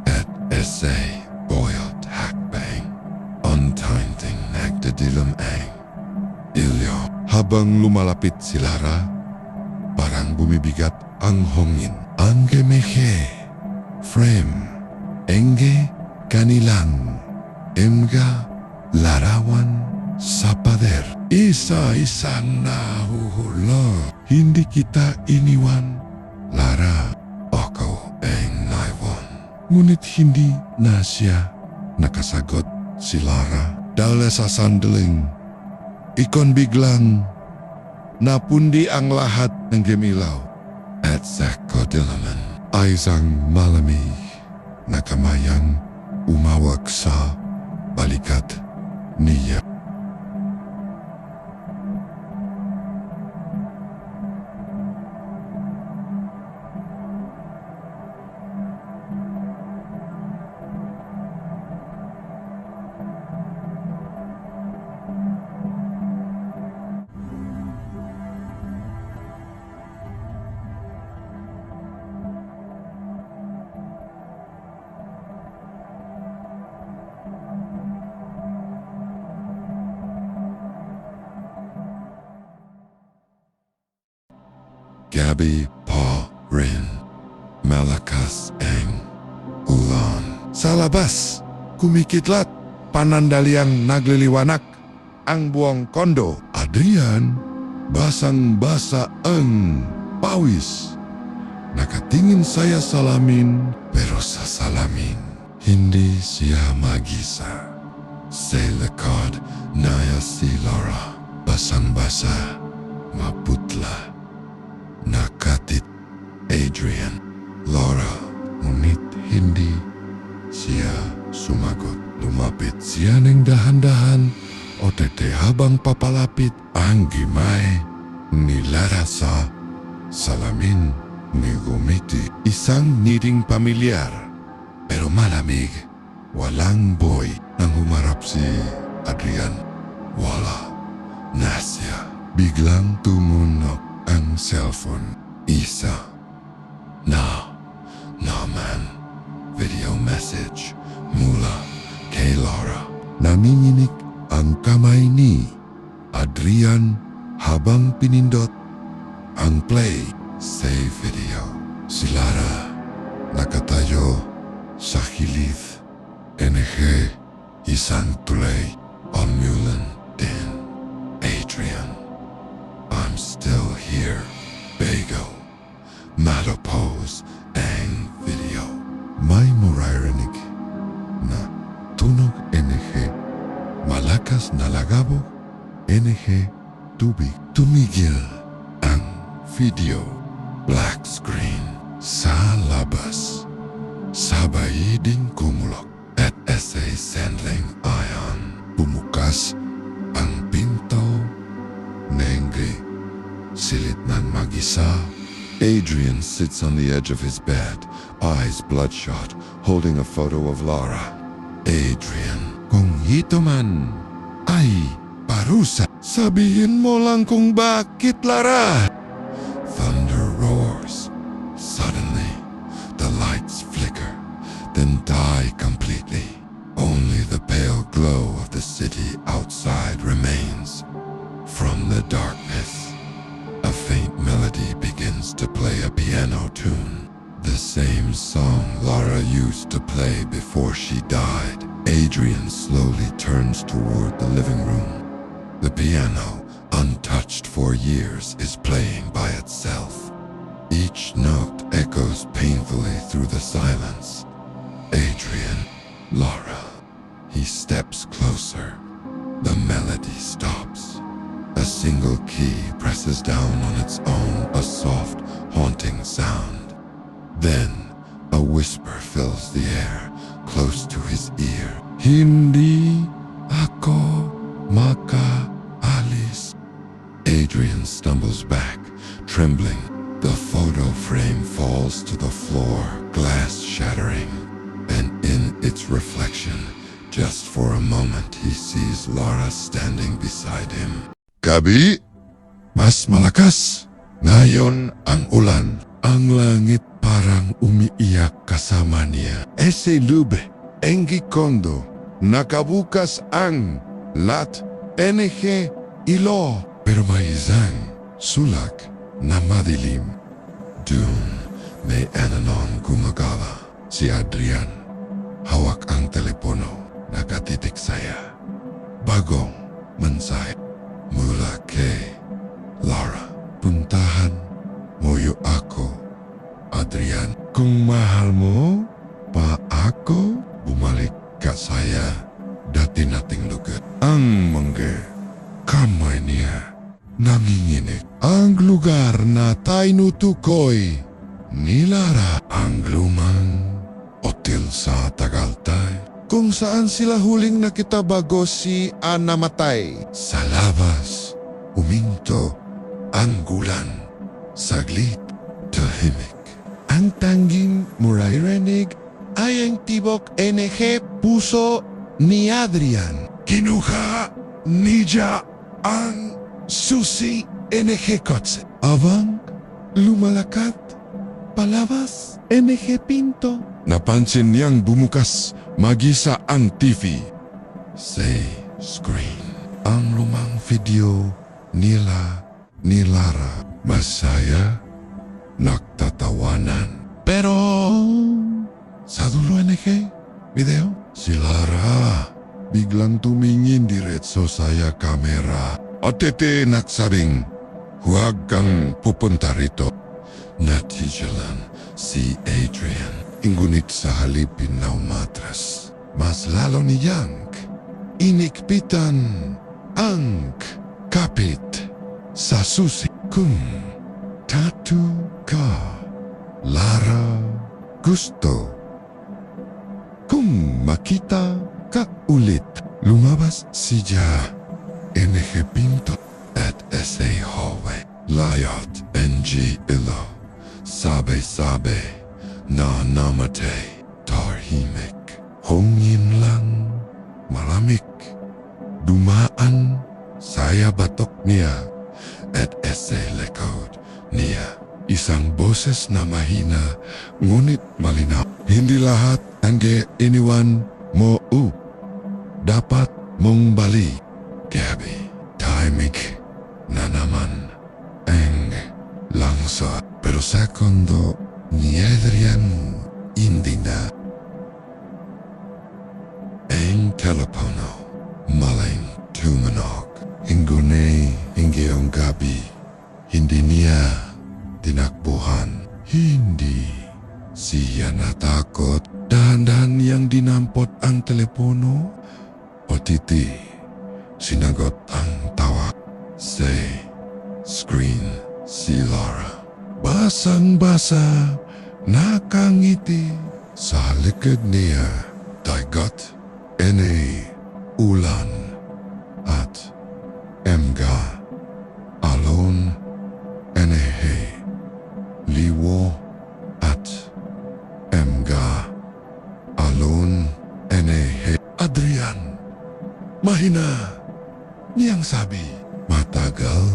at essay, boyot hakbang, untainting nagdadilam ang ilyo. Habang lumalapit si Lara, parang bumibigat ang hongin. Ang gemehe, frame, enge, kanilang, emga, larawan, sa pader. Isa-isang nahuhula. Hindi kita iniwan, Lara. Ako ang naiwan. Ngunit hindi na siya nakasagot si Lara. Dahil sa sandaling, ikon biglang napundi ang lahat ng gemilaw. At sa kodilaman ay isang malamig na kamayang umawak sa balikat niya. Gabi pa rin malakas ang ulan. Sa labas, kumikitlat, panandaliang nagliliwanag ang buong kondo. Adrian, basang-basa ang pawis. Nakatingin saya salamin, pero sa salamin, hindi siya magisa. Sa likod, naya si Laura, basang-basa, maputla. Nakatit Adrian, Laura, ngunit hindi siya sumagot. Lumapit siya ng dahan-dahan o tete habang papalapit ang gimay ni Lara sa salamin ni gumiti. Isang niding pamilyar pero malamig, walang boy nang humarap si Adrian. Wala na siya. Biglang tumunog ang cellphone. Isa na naman video message mula kay Laura. Nanginginig ang kamay ni Adrian habang pinindot ang play. Save video. Si Lara nakatayo sa hilid. NG isang tulay. Umulan din. Adrian, I'm still here. Bago, matapos ang video. May maririnig na tunog NG. Malakas na lagabo NG tubig. Tumigil ang video. Black screen sa labas. Sabay ding kumulok at SA Sandling Ion. Bumukas ang pinto. Nengri, silid nan mag-isa. Adrian sits on the edge of his bed, eyes bloodshot, holding a photo of Lara. Adrian, kung ito man ay parusa, sabihin mo lang kung bakit, Lara. Thunder roars. Suddenly, the lights flicker, then die completely. Only the pale glow of the city outside remains. From the darkness, a faint melody begins to play a piano tune. The same song Lara used to play before she died. Adrian slowly turns toward the living room. The piano, untouched for years, is playing by itself. Each note echoes painfully through the silence. Adrian, Lara. He steps closer. The melody stops. A single key presses down on its own, a soft, haunting sound. Then, a whisper fills the air, close to his ear. Hindi ako makaalis. Adrian stumbles back, trembling. The photo frame falls to the floor, glass shattering. And in its reflection, just for a moment, he sees Lara standing beside him. Gabi, mas malakas. Ngayon ang ulan. Ang langit parang umiiyak kasama niya. Ese lube, engi kondo, nakabukas ang lat, NG ilo. Pero may isang sulak na madilim. Dun may ananon gumagala. Si Adrian, hawak ang telepono. Nakatitik saya. Bagong mensahe mula kay Lara. Puntahan mo ako, Adrian. Kung mahal mo pa ako, bumalik ka saya. Dati nating lugar. Ang mangge kamay niya nanginginig. Ang lugar na tinutukoy ni Lara. Ang lumang hotel sa Tagaytay, kung saan sila huling nakita bago si Ana matay. Sa labas, uminto ang gulan. Saglit, tahimik. Ang tanging maririnig ay ang tibok NG puso ni Adrian. Kinuha niya ang susi NG kotse. Abang lumalakad palabas NG pinto. Napansin niyang bumukas mag-isa ang TV. Sa screen, ang lumang video nila ni Lara. Masaya, nagtatawanan. Pero sa dulo NG video, si Lara biglang tumingin diretso sa kamera. At nagsabing, huwag kang pupunta rito. Natigilan si Adrian. Ngunit sa halipin na umatras, mas lalo niyang inikpitan ang kapit sa susi. Kung tattoo ka, Lara, gusto kung makita ka ulit. Lumabas siya NG pinto at SA hallway. Layat NG ilo. Sabe-sabe na namatay. Tahimik. Hongin lang. Malamig. Dumaan saya batok niya at SA likod niya. Isang boses na mahina ngunit malinaw. Hindi lahat ang iniwan mo. Dapat mong bali. Gabi. Tahimik na naman ang Langsa. Pero secondo ni Adrian hindi na. Ang telepono maling tumanog. Inggunay ingayong gabi. Hindi niya tinakbuhan. Hindi siya natakot. Dahan-dahan niyang dinampot ang telepono. Otiti, sinagot ang tawag. Say, screen, si Laura. Basang-basa, nakangiti. Sa likod niya, dagat, ulan, at emga, alon, liwo, at emga, alon, Adrian, mahina, niyang sabi. Matagal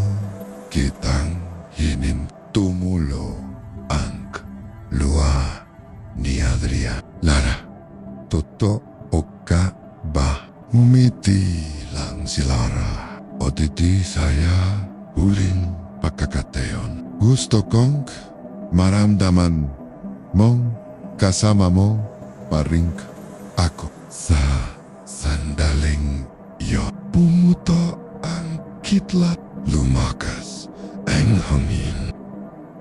kitang tumulo ang luha ni Adrian. Lara, totoo ka ba? Umiti lang si Lara. O titi saya huling pagkakataon. Gusto kong maramdaman mong kasama mo pa rin ako. Sa sandaling yun, pumuto ang kitlat. Lumakas ang hangin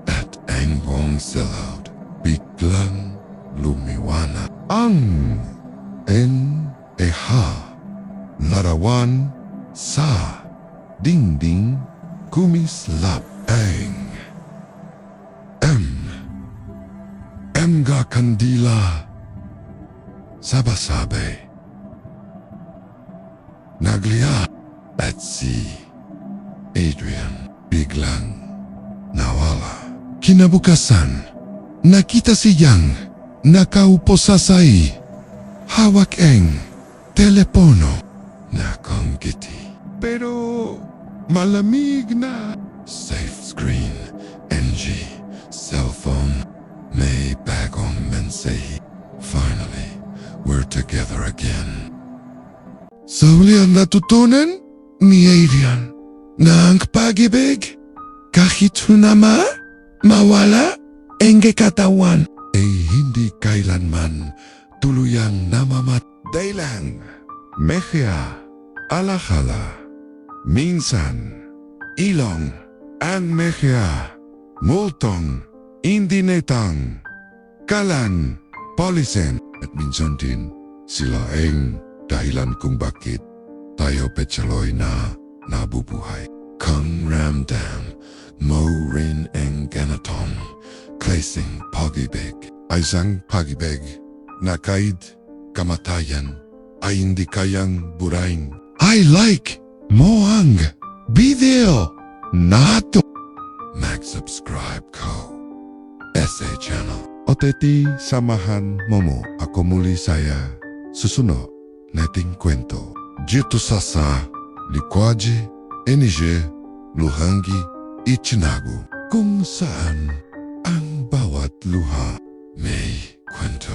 at ang buong silod biglang lumiwanag. Ang larawan sa dingding kumislap ang mga kandila sabay-sabay nagliya at si Adrian biglang nawala. Kinabukasan, nakita siyang nakaupo sa sai. Hawak ang telepono. Nakangiti. Pero malamig na. Safe screen, NG, cellphone, may bagong mensahe. Finally, we're together again. Sa huli ang natutunan ni Adrian na ang pag-ibig, kahit hunama, mawala ang katawan, hindi kailanman tuluyang namamatay lang. Mehya, alahala, minsan, ilong, ang mehya, multong, hindi netang, kalan, polisen, at minsan din sila ang dahilan kung bakit tayo pecheloy na nabubuhay. Kung ramdam mo rin ang ganitong klaseng pag-ibig, ay isang pag-ibig na kahit kamatayan ay hindi kayang burahin. I like mo ang video na to. Mag-subscribe ko sa channel. Oteti samahan mo ako muli saya susunod nating kwento. Dito sa likwaji, luhangi, ichinago, kung saan ang bawat luha may kwento.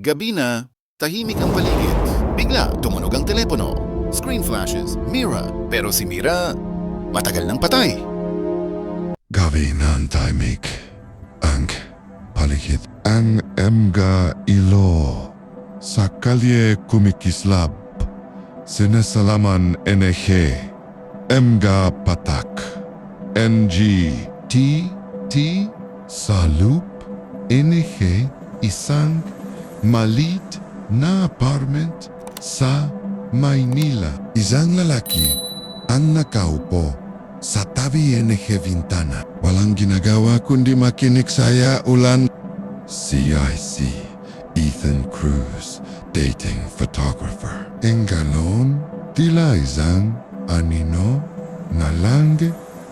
Gabi na, tahimik ang paligid. Bigla, tumunog ang telepono. Screen flashes, Mira. Pero si Mira, matagal nang patay. Gabi na ang tahimik ang paligid. Ang mga ilo sa kalye kumikislap. Sinasalaman NG, mga patak, NG, T, sa loop, NG, isang malit na apartment sa Maynila. Isang lalaki ang nakaupo sa tabi NG vintana. Walang ginagawa kundi makinig saya ulan. CIC, Ethan Cruz, dating photographer. Ang ganon, tila isang anino na lang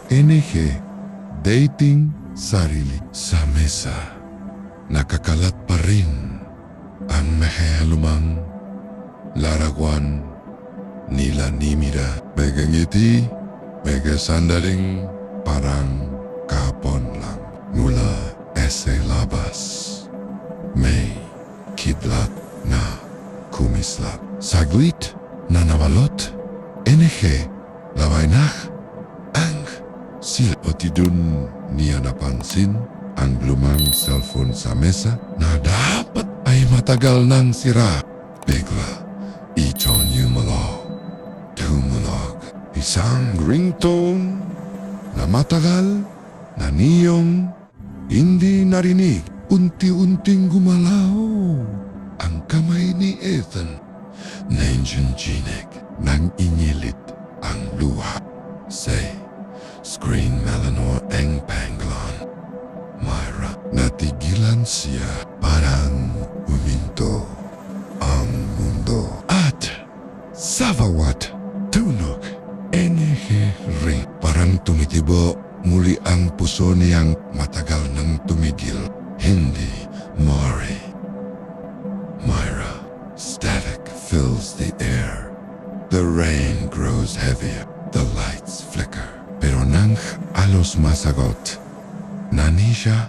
NG, dating sarili. Sa mesa, nakakalat pa rin ang mahalumang larawan nila ni Mira. Mega ngiti, mega sandaling parang kapon lang. Mula sa labas, may kidlat na kumislap. Saglit na nawalot, NG, labay na ang Sila o tidun niya napansin ang lumang cellphone sa mesa na dapat ay matagal nang sira. Bigla, ito tumunog. Isang ringtone na matagal na niyong hindi narinig. Unti-unting gumalaw ang kamay ni Ethan. Nandiyan nang inilit ang luha. Say, screen Melanor ang panglon. Myra, natigilan siya, parang huminto ang mundo. At sa bawat tunog, enerhe ring. Parang tumitibo muli ang puso niyang matagal nang tumigil. Hindi, Myra, static fills the air. The rain grows heavier. The lights flicker. Pero nang alos masagot, nani siya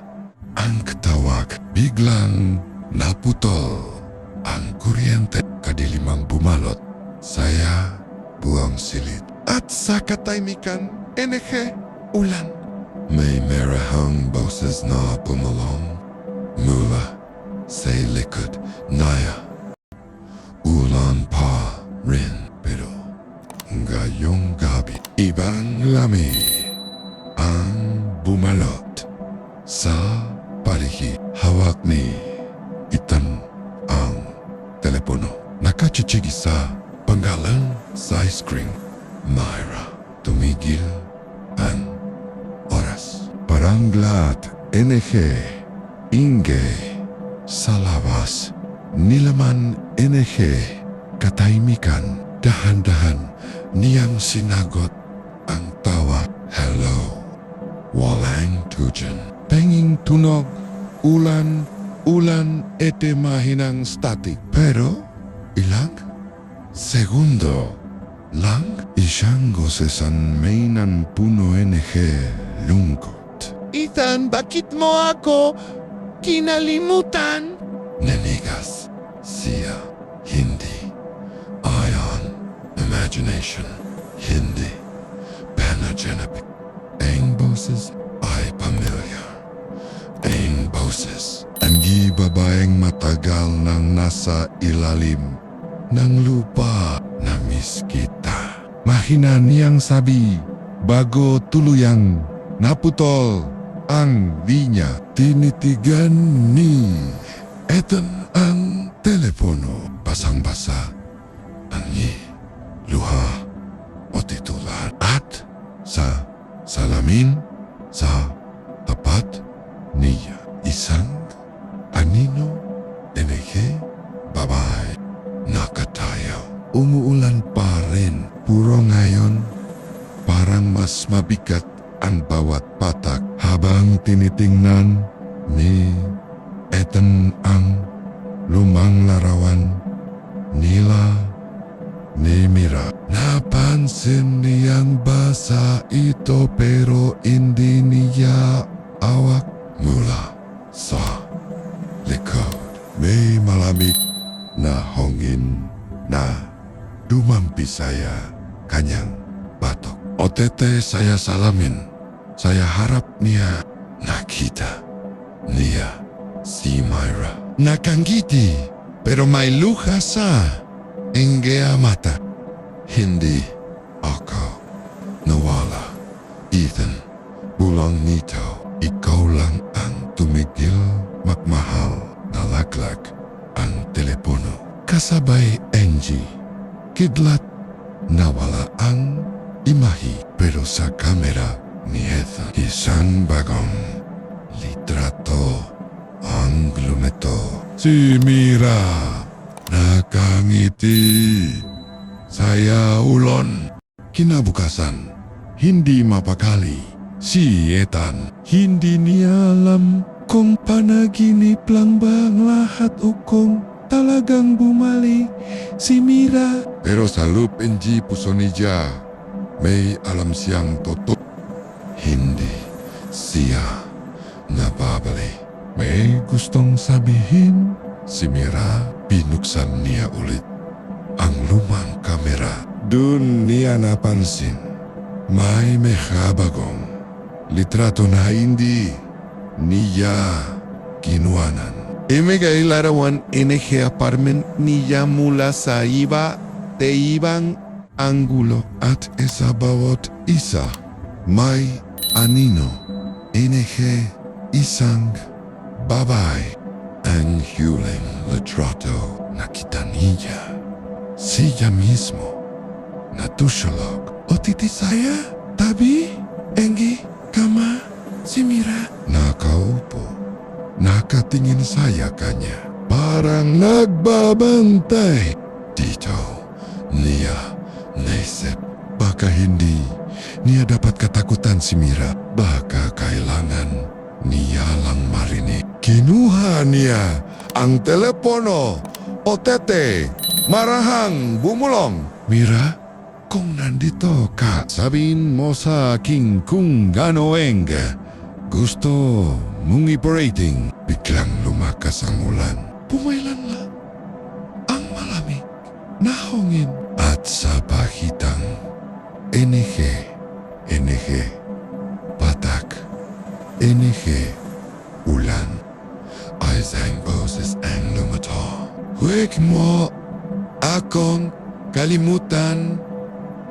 ang tawag. Biglang naputol ang kuryente. Kadilimang bumalot. Saya buang silid. At sa katahimikan, ulan. May merahang boses na pumulong mula sa likod naya. Ulan pa rin, pero ngayong gabi, ibang lami ang bumalot sa paligid. Hawak ni Ethan ang telepono. Nakachichigi sa panggalang sa ice cream. Myra, tumigil ang oras. Paranglat, ingay, sa labas, nilaman katahimikan. Dahan-dahan niyang sinagot ang tawa. Hello, walang tujan. Penging tunog, ulan, ete mahinang static. Pero, ilang segundo lang, isang gosesan mainan puno lungkot. Ethan, bakit mo ako kinalimutan? Nanigas siya, hindi ayon imagination, hindi panagenic. Ang boses ay pamilyar. Ang boses ang babaeng matagal nang nasa ilalim ng lupa na miss kita. Mahina niyang sabi bago tuluyang naputol ang linya. Tinitigan ni Ethan ang telepono. Basang-basa ang luha o titular. At sa salamin sa tapat niya, isang anino babae nakatayo. Umuulan pa rin. Puro ngayon, parang mas mabigat ang bawat patak habang tinitingnan ni Ethan ang lumang larawan nila ni Mira. Napansin niyang basa ito pero hindi niya awak. Mula sa likod, may malamig na hangin na dumampi saya kanyang batok. Otete saya salamin. Saya harap niya nakita niya si Myra. Nakangiti pero may luha sa engea mata. Hindi ako nawala. Ethan, bulang nito. Ikaw lang ang tumigil. Magmahal na laglag ang telepono. Kasabay Angie. Kidlat nawala ang imahe pero sa kamera ni Ethan. Isang bagong litrato ang lumito. Si Mira nakangiti. Saya ulon. Kinabukasan, hindi mapakali. Si Ethan, hindi niya alam kung panaginip lang ba ang lahat o kung talagang bumalik si Mira. Pero sa lupin puso niya, may alam siyang totoo. Hindi siya nababalik. May gustong sabihin si Mira. Binuksan niya ulit ang lumang kamera. Doon niya napansin may mekhabagong litrato na hindi niya kinuhanan. Imigay larawan NG apartment niya mula sa iba de ibang anggulo at sa bawat isa may anino. NG isang babae. Ang huling litrato nakita niya. Siya mismo natutulog. O titi saya, tabi, engi, kama, si Mira. Nakaupo. Nakatingin saya kanya. Parang nagbabantay. Dito, niya naisip. Baka hindi niya dapat katakutan si Mira. Baka kailangan niya lang marinig. Kinuha niya ang telepono. O tete, marahang bumulong. Mira, kung nandito ka, sabihin mo sa akin kung ganoeng gusto mong i-operating. Biglang lumakas ang ulan. Pumailan lang ang malamig na hangin. At sa pakitang NG, patak, NG, ulan. Ay sang boses ang lumitaw. Huwag mo akong kalimutan.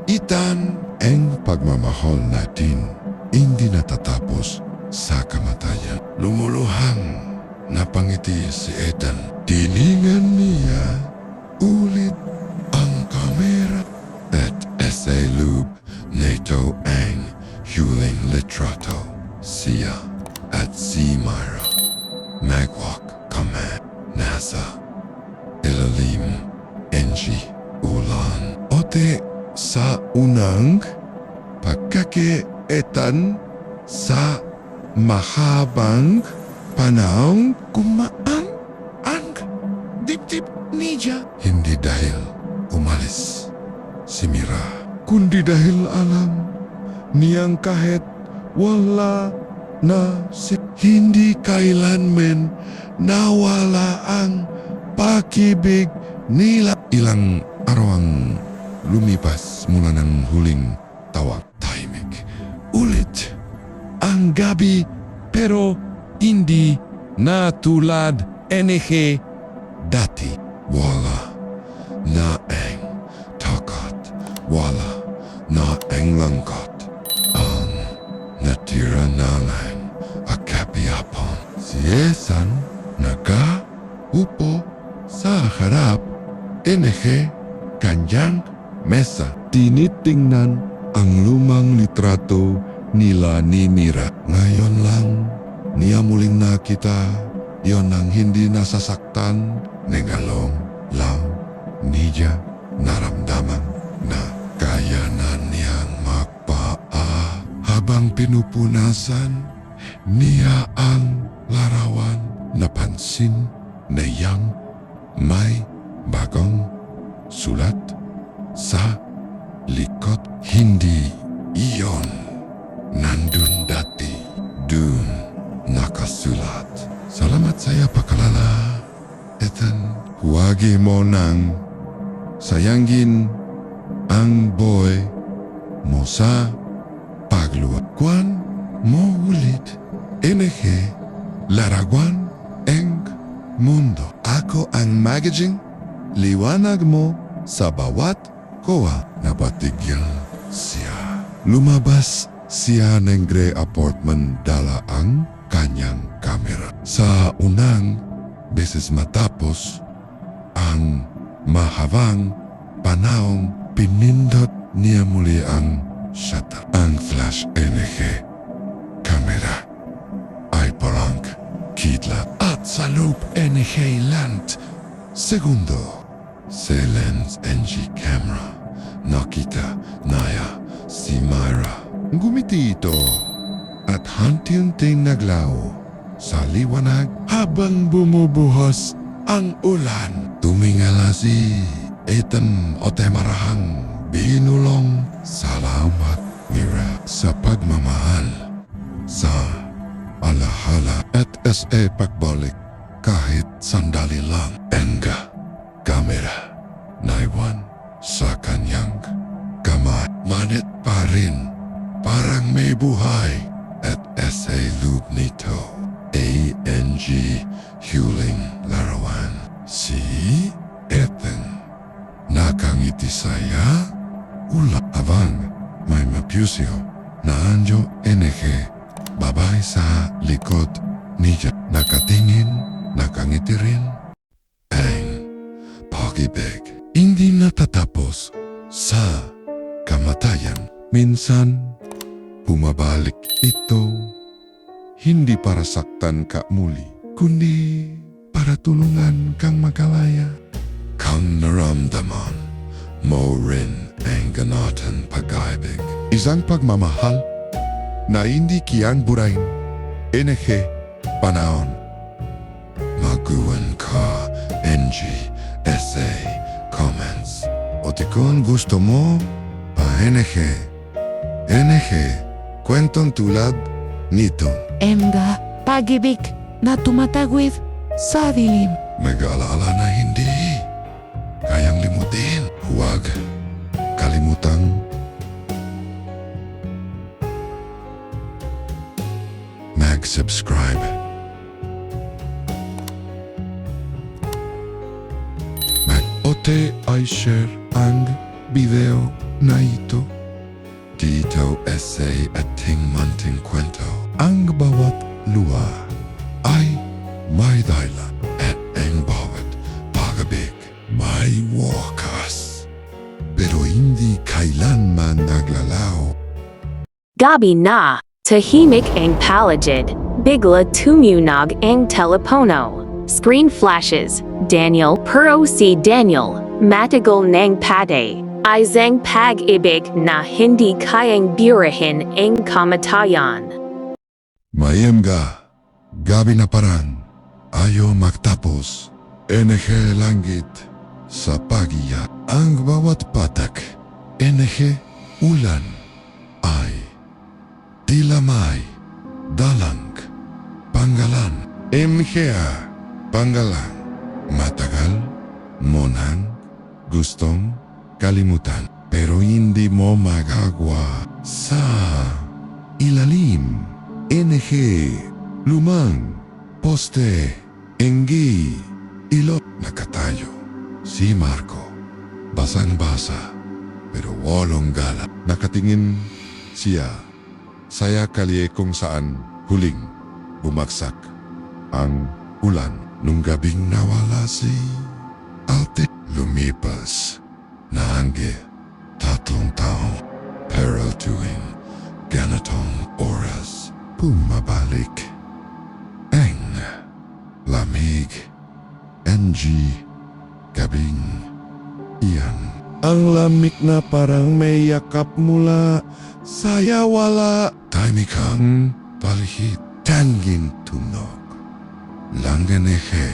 Itan ang pagmamahal natin hindi natatapos sa kamatayan. Lumuluhang napangiti si Ethan. Tiningan niya ulit ang kamera at sa loob nito ang huling litrato. Siya at si Myra magwalk kami nasa ilalim NG ulan. Ote sa unang pagkakaitan sa mahabang panahon kumaan ang dibdib niya. Hindi dahil umalis si Mira, kundi dahil alam niyang kahit wala na si hindi kailanman nawala ang pag-ibig nila. Ilang araw ang lumipas mula ng huling tawag. Tahimik ulit ang gabi, pero hindi na tulad NG dati. Wala na ang takot, wala na ang langkot. Ang natira na lang akapiapon. Si Ethan nagaupo sa harap NG kanyang mesa. Tinitingnan ang lumang litrato nila ni Mira. Ngayon lang niya muling nakita yon ang hindi nasasaktan. Negalong lang niya naramdaman na kaya na niyang magpaa. Habang pinupunasan niya ang larawan, napansin na yang may bagong sulat sa likod. Hindi iyon nandun dati. Dun nakasulat, "Salamat saya pakalala, Ethan. Huwagi mo nang sayangin ang boy mo sa pagluwag. Kwan mo ulit NG larawan ang mundo. Ako ang magazine. Liwanag mo sa bawat kowa." Napatigil siya. Lumabas siya ng gray apartment, dala ang kanyang kamera. Sa unang beses matapos ang mahabang panahon, pinindot niya muli ang shutter. Ang flash NG kamera ay parang kidlat. At sa loob NG land segundo. Sa lens NG camera nakita naya si Myra. Gumiti ito at hanti-unting naglaho sa liwanag habang bumubuhos ang ulan. Tumingala si Ethan o temarahang binulong. Salamat, Mira, sa pagmamahal, sa alahala at sa pagbalik kahit sandali lang. Enga kamera naiwan sa kanyang kamay. Manit pa rin, parang may buhay SA loop nito. ANG huling larawan. Si Ethan. Nakangiti saya. Ula abang may mapusyo na anjo NG. Babay sa likod niya. Nakatingin, nakangiti rin. Ang pag-ibig. Hindi natatapos sa kamatayan. Minsan, bumabalik ito. Hindi para saktan ka muli, kundi para tulungan kang magalaya. Kang naramdaman mo rin ang ganatang pag-ibig. Isang pagmamahal na hindi kiyang burahin. NG, panahon. Maguwan ka, NG, SA, comments. O kung gusto mo, pa-NG. NG, kwentong tulad nito. Emga, pag-ibig na tumatagwid sa dilim. Mag-alala na hindi kayang limutin. Huwag kalimutang mag-subscribe. Mag-ote ay share ang video na ito. Dito essay at tingmanting kwento. Ang bawat luha ay may dahilan at ang bawat pag-ibig may wakas. Pero hindi kailanman naglalaw. Gabi na, tahimik ang palagid, bigla tumunog ang telepono. Screen flashes, Daniel pero si Daniel, matagal ng pade. Isang pag-ibig na hindi kayang birahin ang kamatayan. Mayemga, gabi na parang ayaw magtapos. NG langit sa pagiya ang bawat patak. NG ulan ay tila may dalang panggalan. MGA panggalan matagal mo nang gustong kalimutan pero hindi mo magagawa sa ilalim. NG lumang poste enggi ilo nakatayo si Marco basang-basa pero walong gala. Nakatingin siya saya kalye kung saan huling bumagsak ang ulan nung gabing nawala si Alte. Lumipas na hangge 3 taon pero tuwing ganitong oras bumabalik ang lamig. NG gabing iyan. Ang lamig na parang may yakap mula saya wala. Tahimikang palihit tanging tunog. Langganehe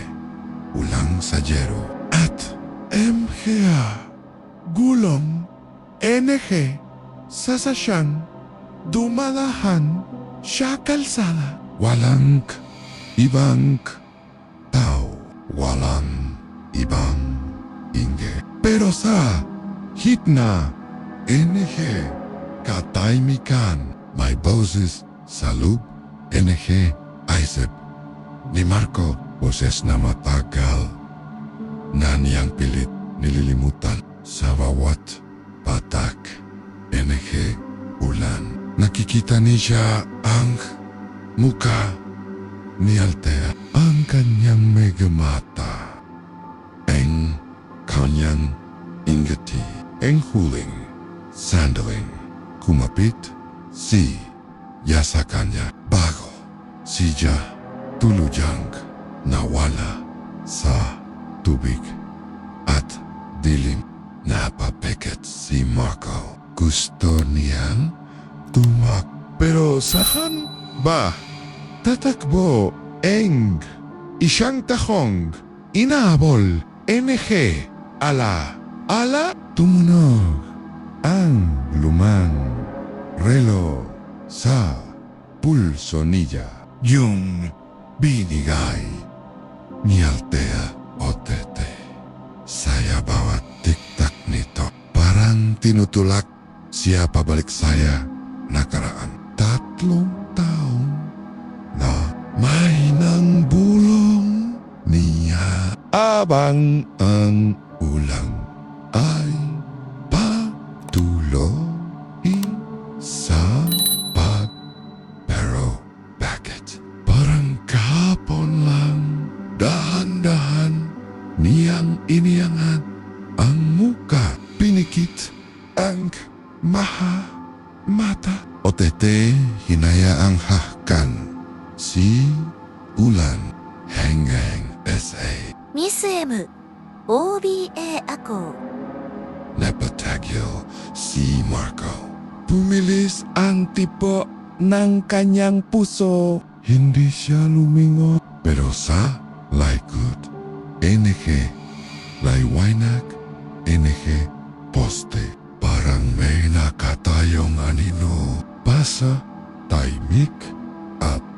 ulang sajero at MGA gulong NG sasasyang dumalahan siya kalsada. Walang ibang tao, walang ibang ingge. Pero sa hitna NG katahimikan may boses sa loob. NG isip ni Marco boses na matagal na niyang pilit nililimutan sa bawat patak. NG ulan. Nakikita niya ang muka ni Altea, ang kanyang megamata, ang kanyang ingati, ang huling sandaling kumapit si sa kanya bago siya tuluyang nawala sa tubig at dilim. Napapikit si Marco. Gusto niyang tumak. Pero saan ba tatakbo ang isang tahong inahabol? NG ala tumunog ang lumang relo sa pulso niya. Yung binigay ni Altea Otete. Saya bawat tiktak nito parang tinutulak siya pabalik saya nakaraan 3 taon habang ang ulang ay patuloy sa pag. Pero bakit? Parang kahapon lang, dahan-dahan niyang iniangat ang muka. Pinikit ang mata. Otete hinayaang hahkan si Ulan hanggang SA. Miss M OBA ako. Napatagyo si Marco. Pumilis ang tipo ng kanyang puso. Hindi siya lumingon. Pero sa likod, NG, Laiwainak, NG, poste. Parang may nakatayong anino. Basa, taimik, at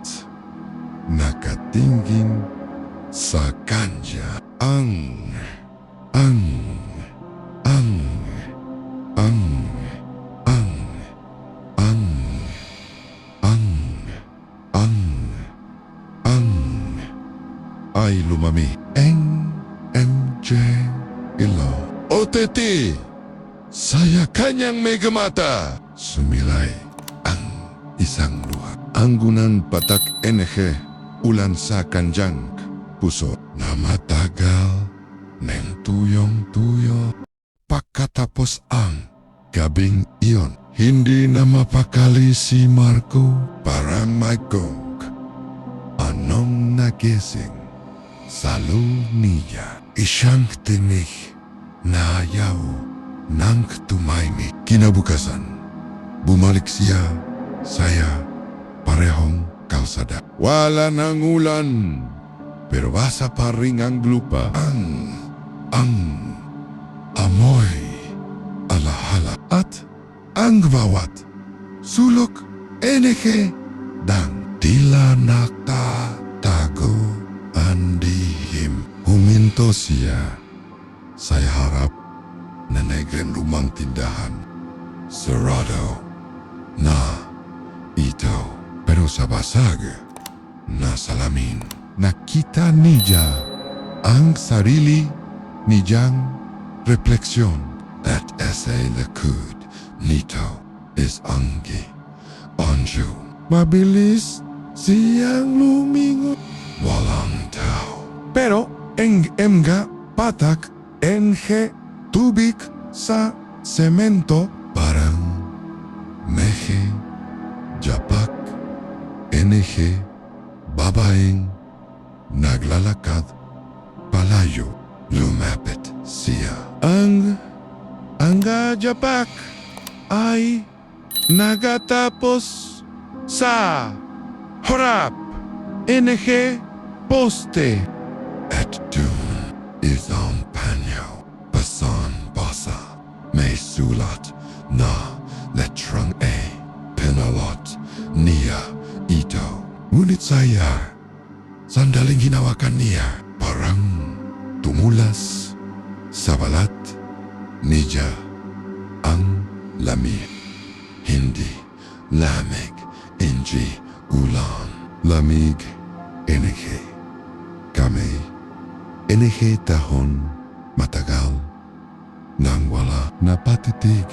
nakatingin sa kanya. Ang ay lumami. MJ Ilo. OTT! Saya kanyang megamata. Sumilay ang isang luha. Anggunan patak NG. Ulan sa kanjang puso na matagal ng tuyong-tuyo. Pagkatapos ang gabing iyon, hindi na mapakali si Marco. Parang may gong. Anong nagising sa loob niya? Isang tinig na ayaw nang tumahimik. Kinabukasan, bumalik siya, saya, parehong kalsada. Wala nang ulan, pero basa pa rin ang lupa. Ang amoy, alahala, at ang bawat sulok, NG, dang tila nakatago ang dihim. Huminto siya sa harap na negren lumang tindahan. Sarado na ito. Pero sa basag na salamin, nakita niya ang sarili niyang refleksyon. At sa likod nito is Anggi, Anju. Mabilis siyang lumingon. Walang tao. Pero ang emga patak NG tubig sa semento. Parang mehe japak NG babaeng naglalakad palayo. Lumapit siya. Ang japak ay nagatapos sa harap NG poste. At dun is ang panyo. Basan basa. May sulat na letrang A. Pinalot niya ito. Ngunit saya, sandaling hinawakan niya. Parang tumulas sa balat niya ang lamig. Hindi lamig, NG ulan. Lamig, NG. Kami, NG tahon matagal nang wala napatitig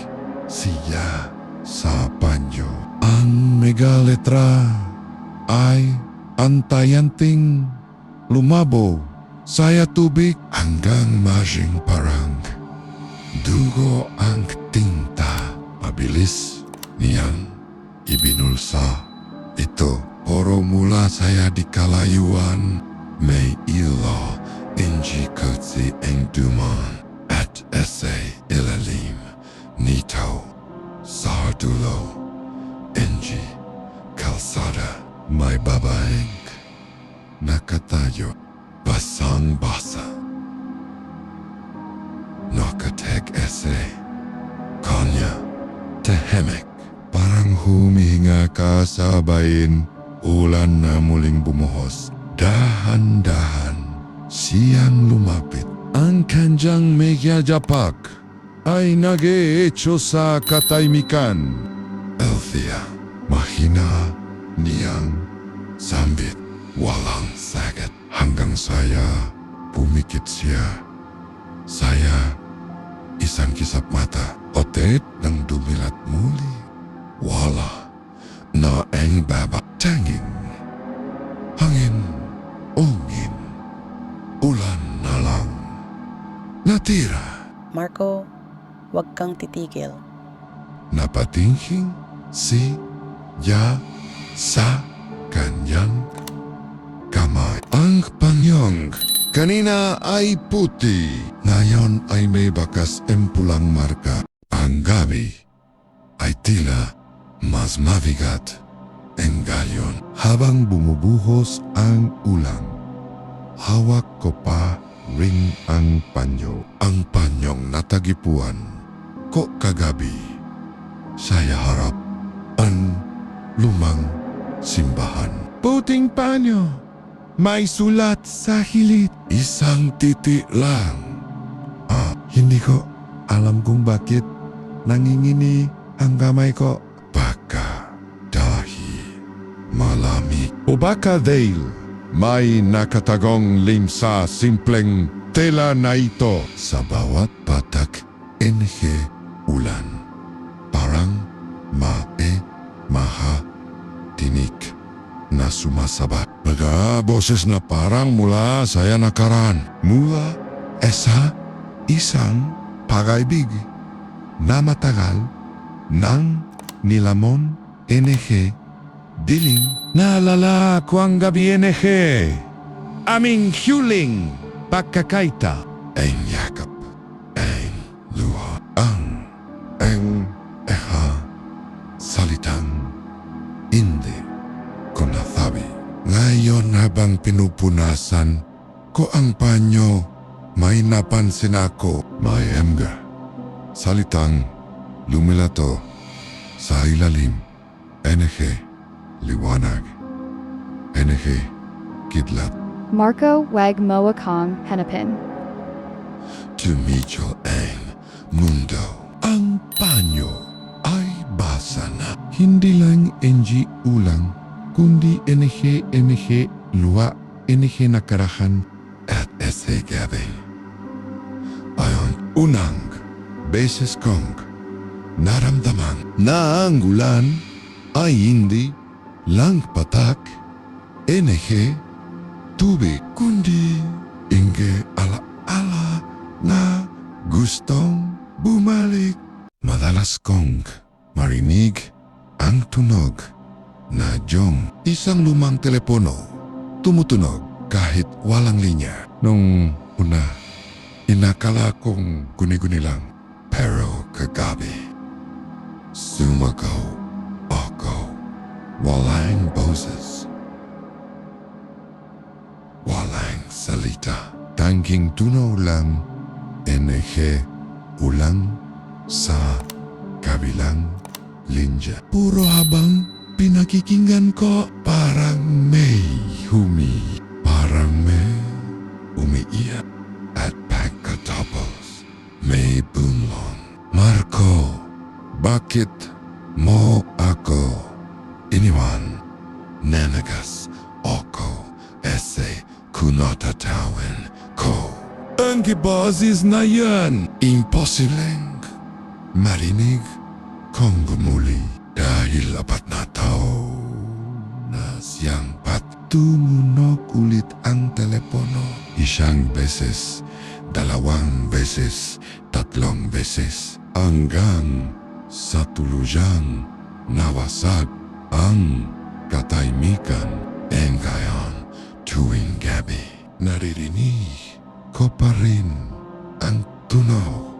siya sa panyo. Ang megaletra ay antayanting lumabo saya tubig hanggang maging parang dugo ang tinta. Mabilis niyang ibinulsa ito. Poro mula saya di kalayuan. May ilo NG kotsi ang duman at SA ilalim nito sa dulo NG kalsada. May babaeng nakatayo basang basa. Nakateg SA kanya tahimik. Parang humihinga kasabayin ulan na muling bumuhos. Dahan-dahan siyang lumapit. Ang kanjang megyajapak ay nag-eecho sa katahimikan. Althea, mahina niyang sambit. Walang sagat hanggang saya Pumikit siya. Saya isang kisap mata. Otet nang dumilat muli. Wala na ang baba. Tanging hangin, ungin, ulan na lang natira. Marco, huwag kang titigil. Napatingking si Ya sa kanyang kamay. Ang panyong kanina ay puti, ngayon ay may bakas empulang marka. Ang gabi ay tila mas mabigat. Ang gayon habang bumubuhos ang ulan. Hawak ko pa rin ang panyo. Ang panyong natagipuan ko kagabi. Saya harap ang lumang simbahan. Puting panyo. May sulat sa hilit. Isang titi lang. Hindi ko alam kung bakit nangingini ang kamay ko. Baka dahil malamig. O baka dahil may nakatagong lim sa simpleng tela na ito. Sa bawat patak, enhe ulan. Parang tinik na sumasaba. Mga boses na parang mula saya nakaraan. Mula sa isang pag-ibig na matagal nang nilamon NG dilim. Naalala ko ang gabi NG. Aming huling pagkakaita. Ang yakap, ang luha, ang salitang hindi ko nasabi. Ngayon habang pinupunasan ko ang panyo, may napansin ako. May emga. Salitang lumilato sa ilalim. NG, liwanag. NG, kidlat. Marco wag moakong henapin. Tumidyo ang mundo. Ang panyo ay basa na. Hindi lang NG ulang, kundi NG luwa, NG nakarahan at SA gabi. Ayon, unang beses kong naramdaman na ang ulan ay hindi lang patak, NG tubig, kundi inge ala-ala na gustong bumalik. Madalas kong marinig ang tunog na Jong. Isang lumang telepono tumutunog kahit walang linya. Nung una, inakala kong guni-guni lang. Pero kagabi, sumagaw ako. Walang boses. Walang salita. Tangking tunaw lang, NG ulang sa kabilang linya. Puro habang pinakikinggan ko, parang may parang may umiiyak. At pagkatapos, may bunlong. Marco, bakit mo ako iniwan? Nanagas ako kunatatawan ko. Ang boses na yan. Imposibleng marinig kong gumuli dahil apat na tao na siyang tumunog ulit ang telepono. Isang beses, dalawang beses, tatlong beses, hanggang sa tuluyang nawasag ang katahimikan. And ngayon, tuwing gabi, naririnig ko pa rin ang tunog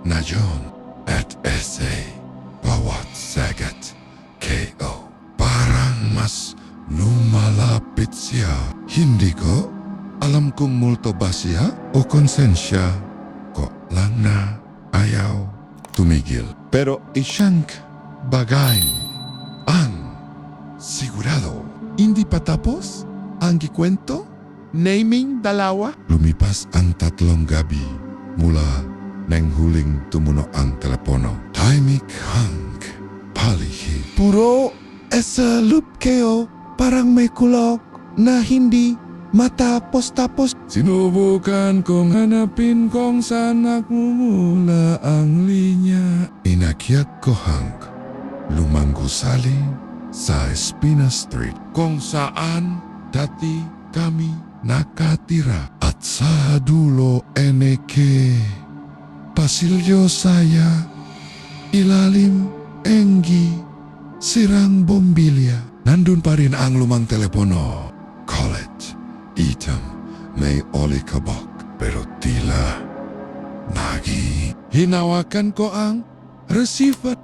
na John at SA. Bawat sagat, KO. Parang mas lumalapit siya. Hindi ko alam kung multo ba siya o konsensya ko lang na ayaw tumigil. Pero isang bagay ang sigurado. Hindi pa tapos ang kikwento? Naming dalawa. Lumipas ang 3 gabi mula nang huling tumunog ang telepono. Tahimik ang paligid. Puro esa loop kayo. Parang may kulok na hindi Matapos-tapos, sinubukan kong hanapin kung saan nagmumula ang linya. Inakyat ko Hank, lumang gusali sa Espina Street kung saan dati kami nakatira. At sa dulo eneke, pasilyo saya, ilalim enggi, sirang bombilya. Nandun pa rin ang lumang telepono. College, item, may olikabok, pero tila nagi. Hinawakan ko ang receiver.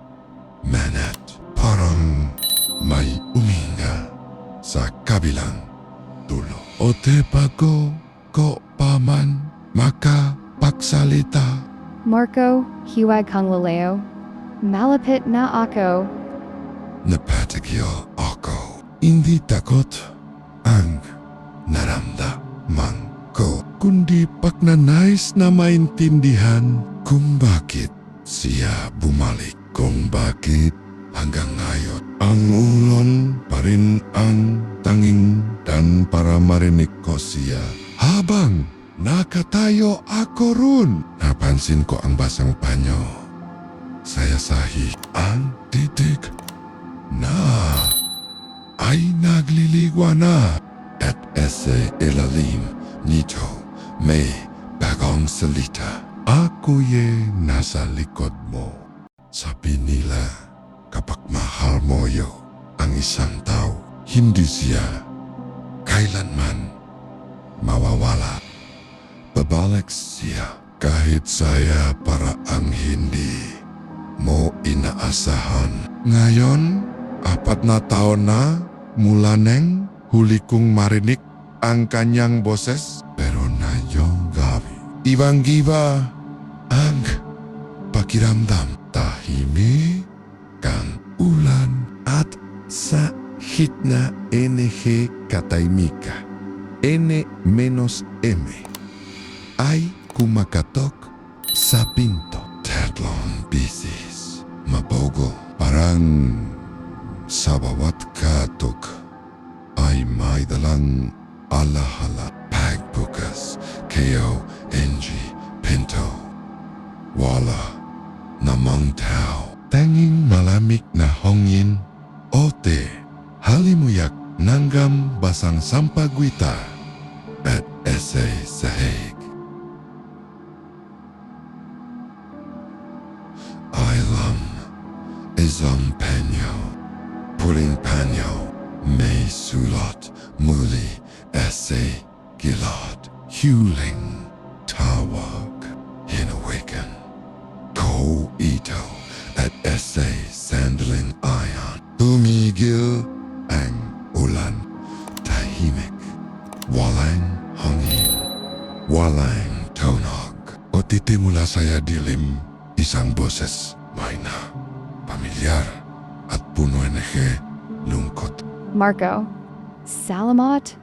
Manat, parang may uminga sa kabilang dulo. O tepa ko paman makapagsalita. Marco, hiwag kang laleo. Malapit na ako. Napatigil ako. Hindi takot ang naramdaman ko, kundi pagnanais na maintindihan kung bakit siya bumalik. Kung bakit hanggang ngayon ang ulon pa rin ang tanging dan para marinig ko siya. Habang nakatayo ako ron, napansin ko ang basang panyo. Sayasahi ang titik na ay nagliliwa na. At sa ilalim nito may bagong salita. Ako'y nasa likod mo. Sabi nila, kapag mahal mo ang isang tao, hindi siya kailanman mawawala. Babalik siya kahit saya para ang hindi mo inaasahan. Ngayon, 4 na taon na mula nang huli kong marinig ang kanyang boses. Pero ngayong gabi, ibang-iba ang pakiramdam. Tahimik kang ulan at sa hitna NG katahimika. N-M ay kumakatok sa pinto. Tatlong bisis. Mabogo. Parang sa bawat katok ay may dalang alahala. Pagbukas. K-O-N-G. Pinto. Wala namang tao. Tanging malamig na hangin. Ote. Halimuyak nanggam basang sampagwita. At essay sahig. Ailam isang panyo. Puling panyo. May sulat muli essay gilad. Huling tawag. Hinawakan. Ko ito at essay sandaling ayon. Tumigil ang ulan. Tahimik. Walang hangin. Walang tunog. O titimula saya dilim. Isang boses. May na. Pamilyar. At puno enerhe. Lungkot. Marco. Salamat.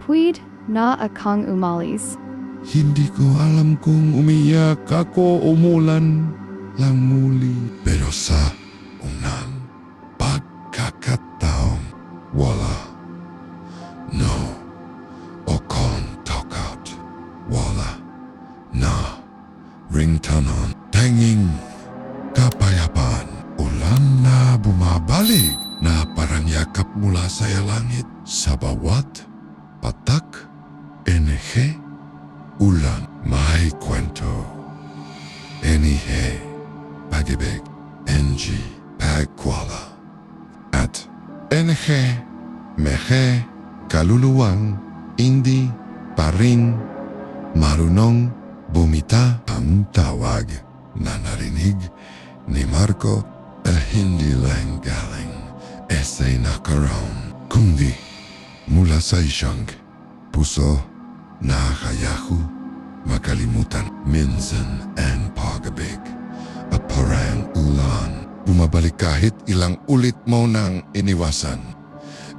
Puid na akong umalis. Hindi ko alam kung umiyak ako umulan lang muli. Pero sa unang pagkakataon, wala. No. O talk out. Wala. Na. Ringtanon. Tanging kapayapaan. Ulan na bumabalik na parang yakap mula sa langit. Sa bawat patak, enerhe, ulan, may kwento. Enihe, pag-ibig, NG, pagkwala. At enihe, mehe, kaluluwang, hindi pa rin marunong bumita. Ang tawag na narinig ni Marco ay hindi lang galing essay na karoon, kundi mula sa isang puso na kayahu makalimutan. Minsan ang pag-ibig at parang ulan bumabalik kahit ilang ulit mo nang iniwasan.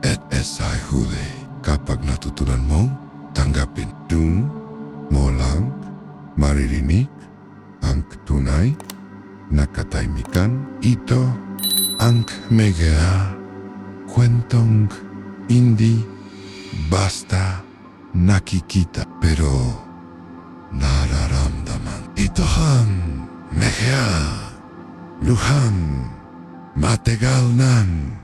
At esay huli kapag natutunan mo tanggapin. Dun mo lang maririnig ang tunay na katahimikan. Ito ang mega kwentong hindi basta nakikita pero nararamdaman. Ito ang mekha, luhang matagal nang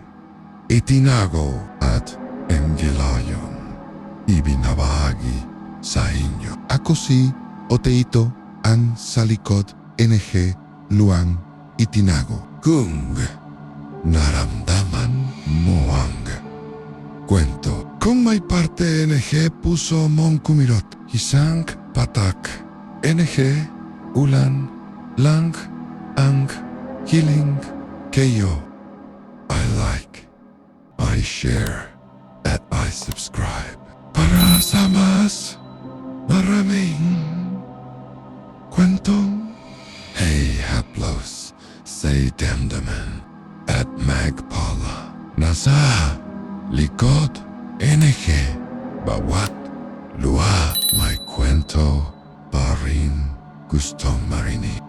itinago at engelayon ibinabahagi sa inyo. Ako si Oteito, ang sa likod NG luang itinago. Kung naramdaman mo ang kwento, kung may parte NG puso mong kumirot, isang patak NG ulan lang ang hiling kayo. I like, I share, at I subscribe. Para sa mas maraming kwentong hey haplos say damdaman at magpala. Nasa likod NG bawat luha may kwento pa rin gustong marinig.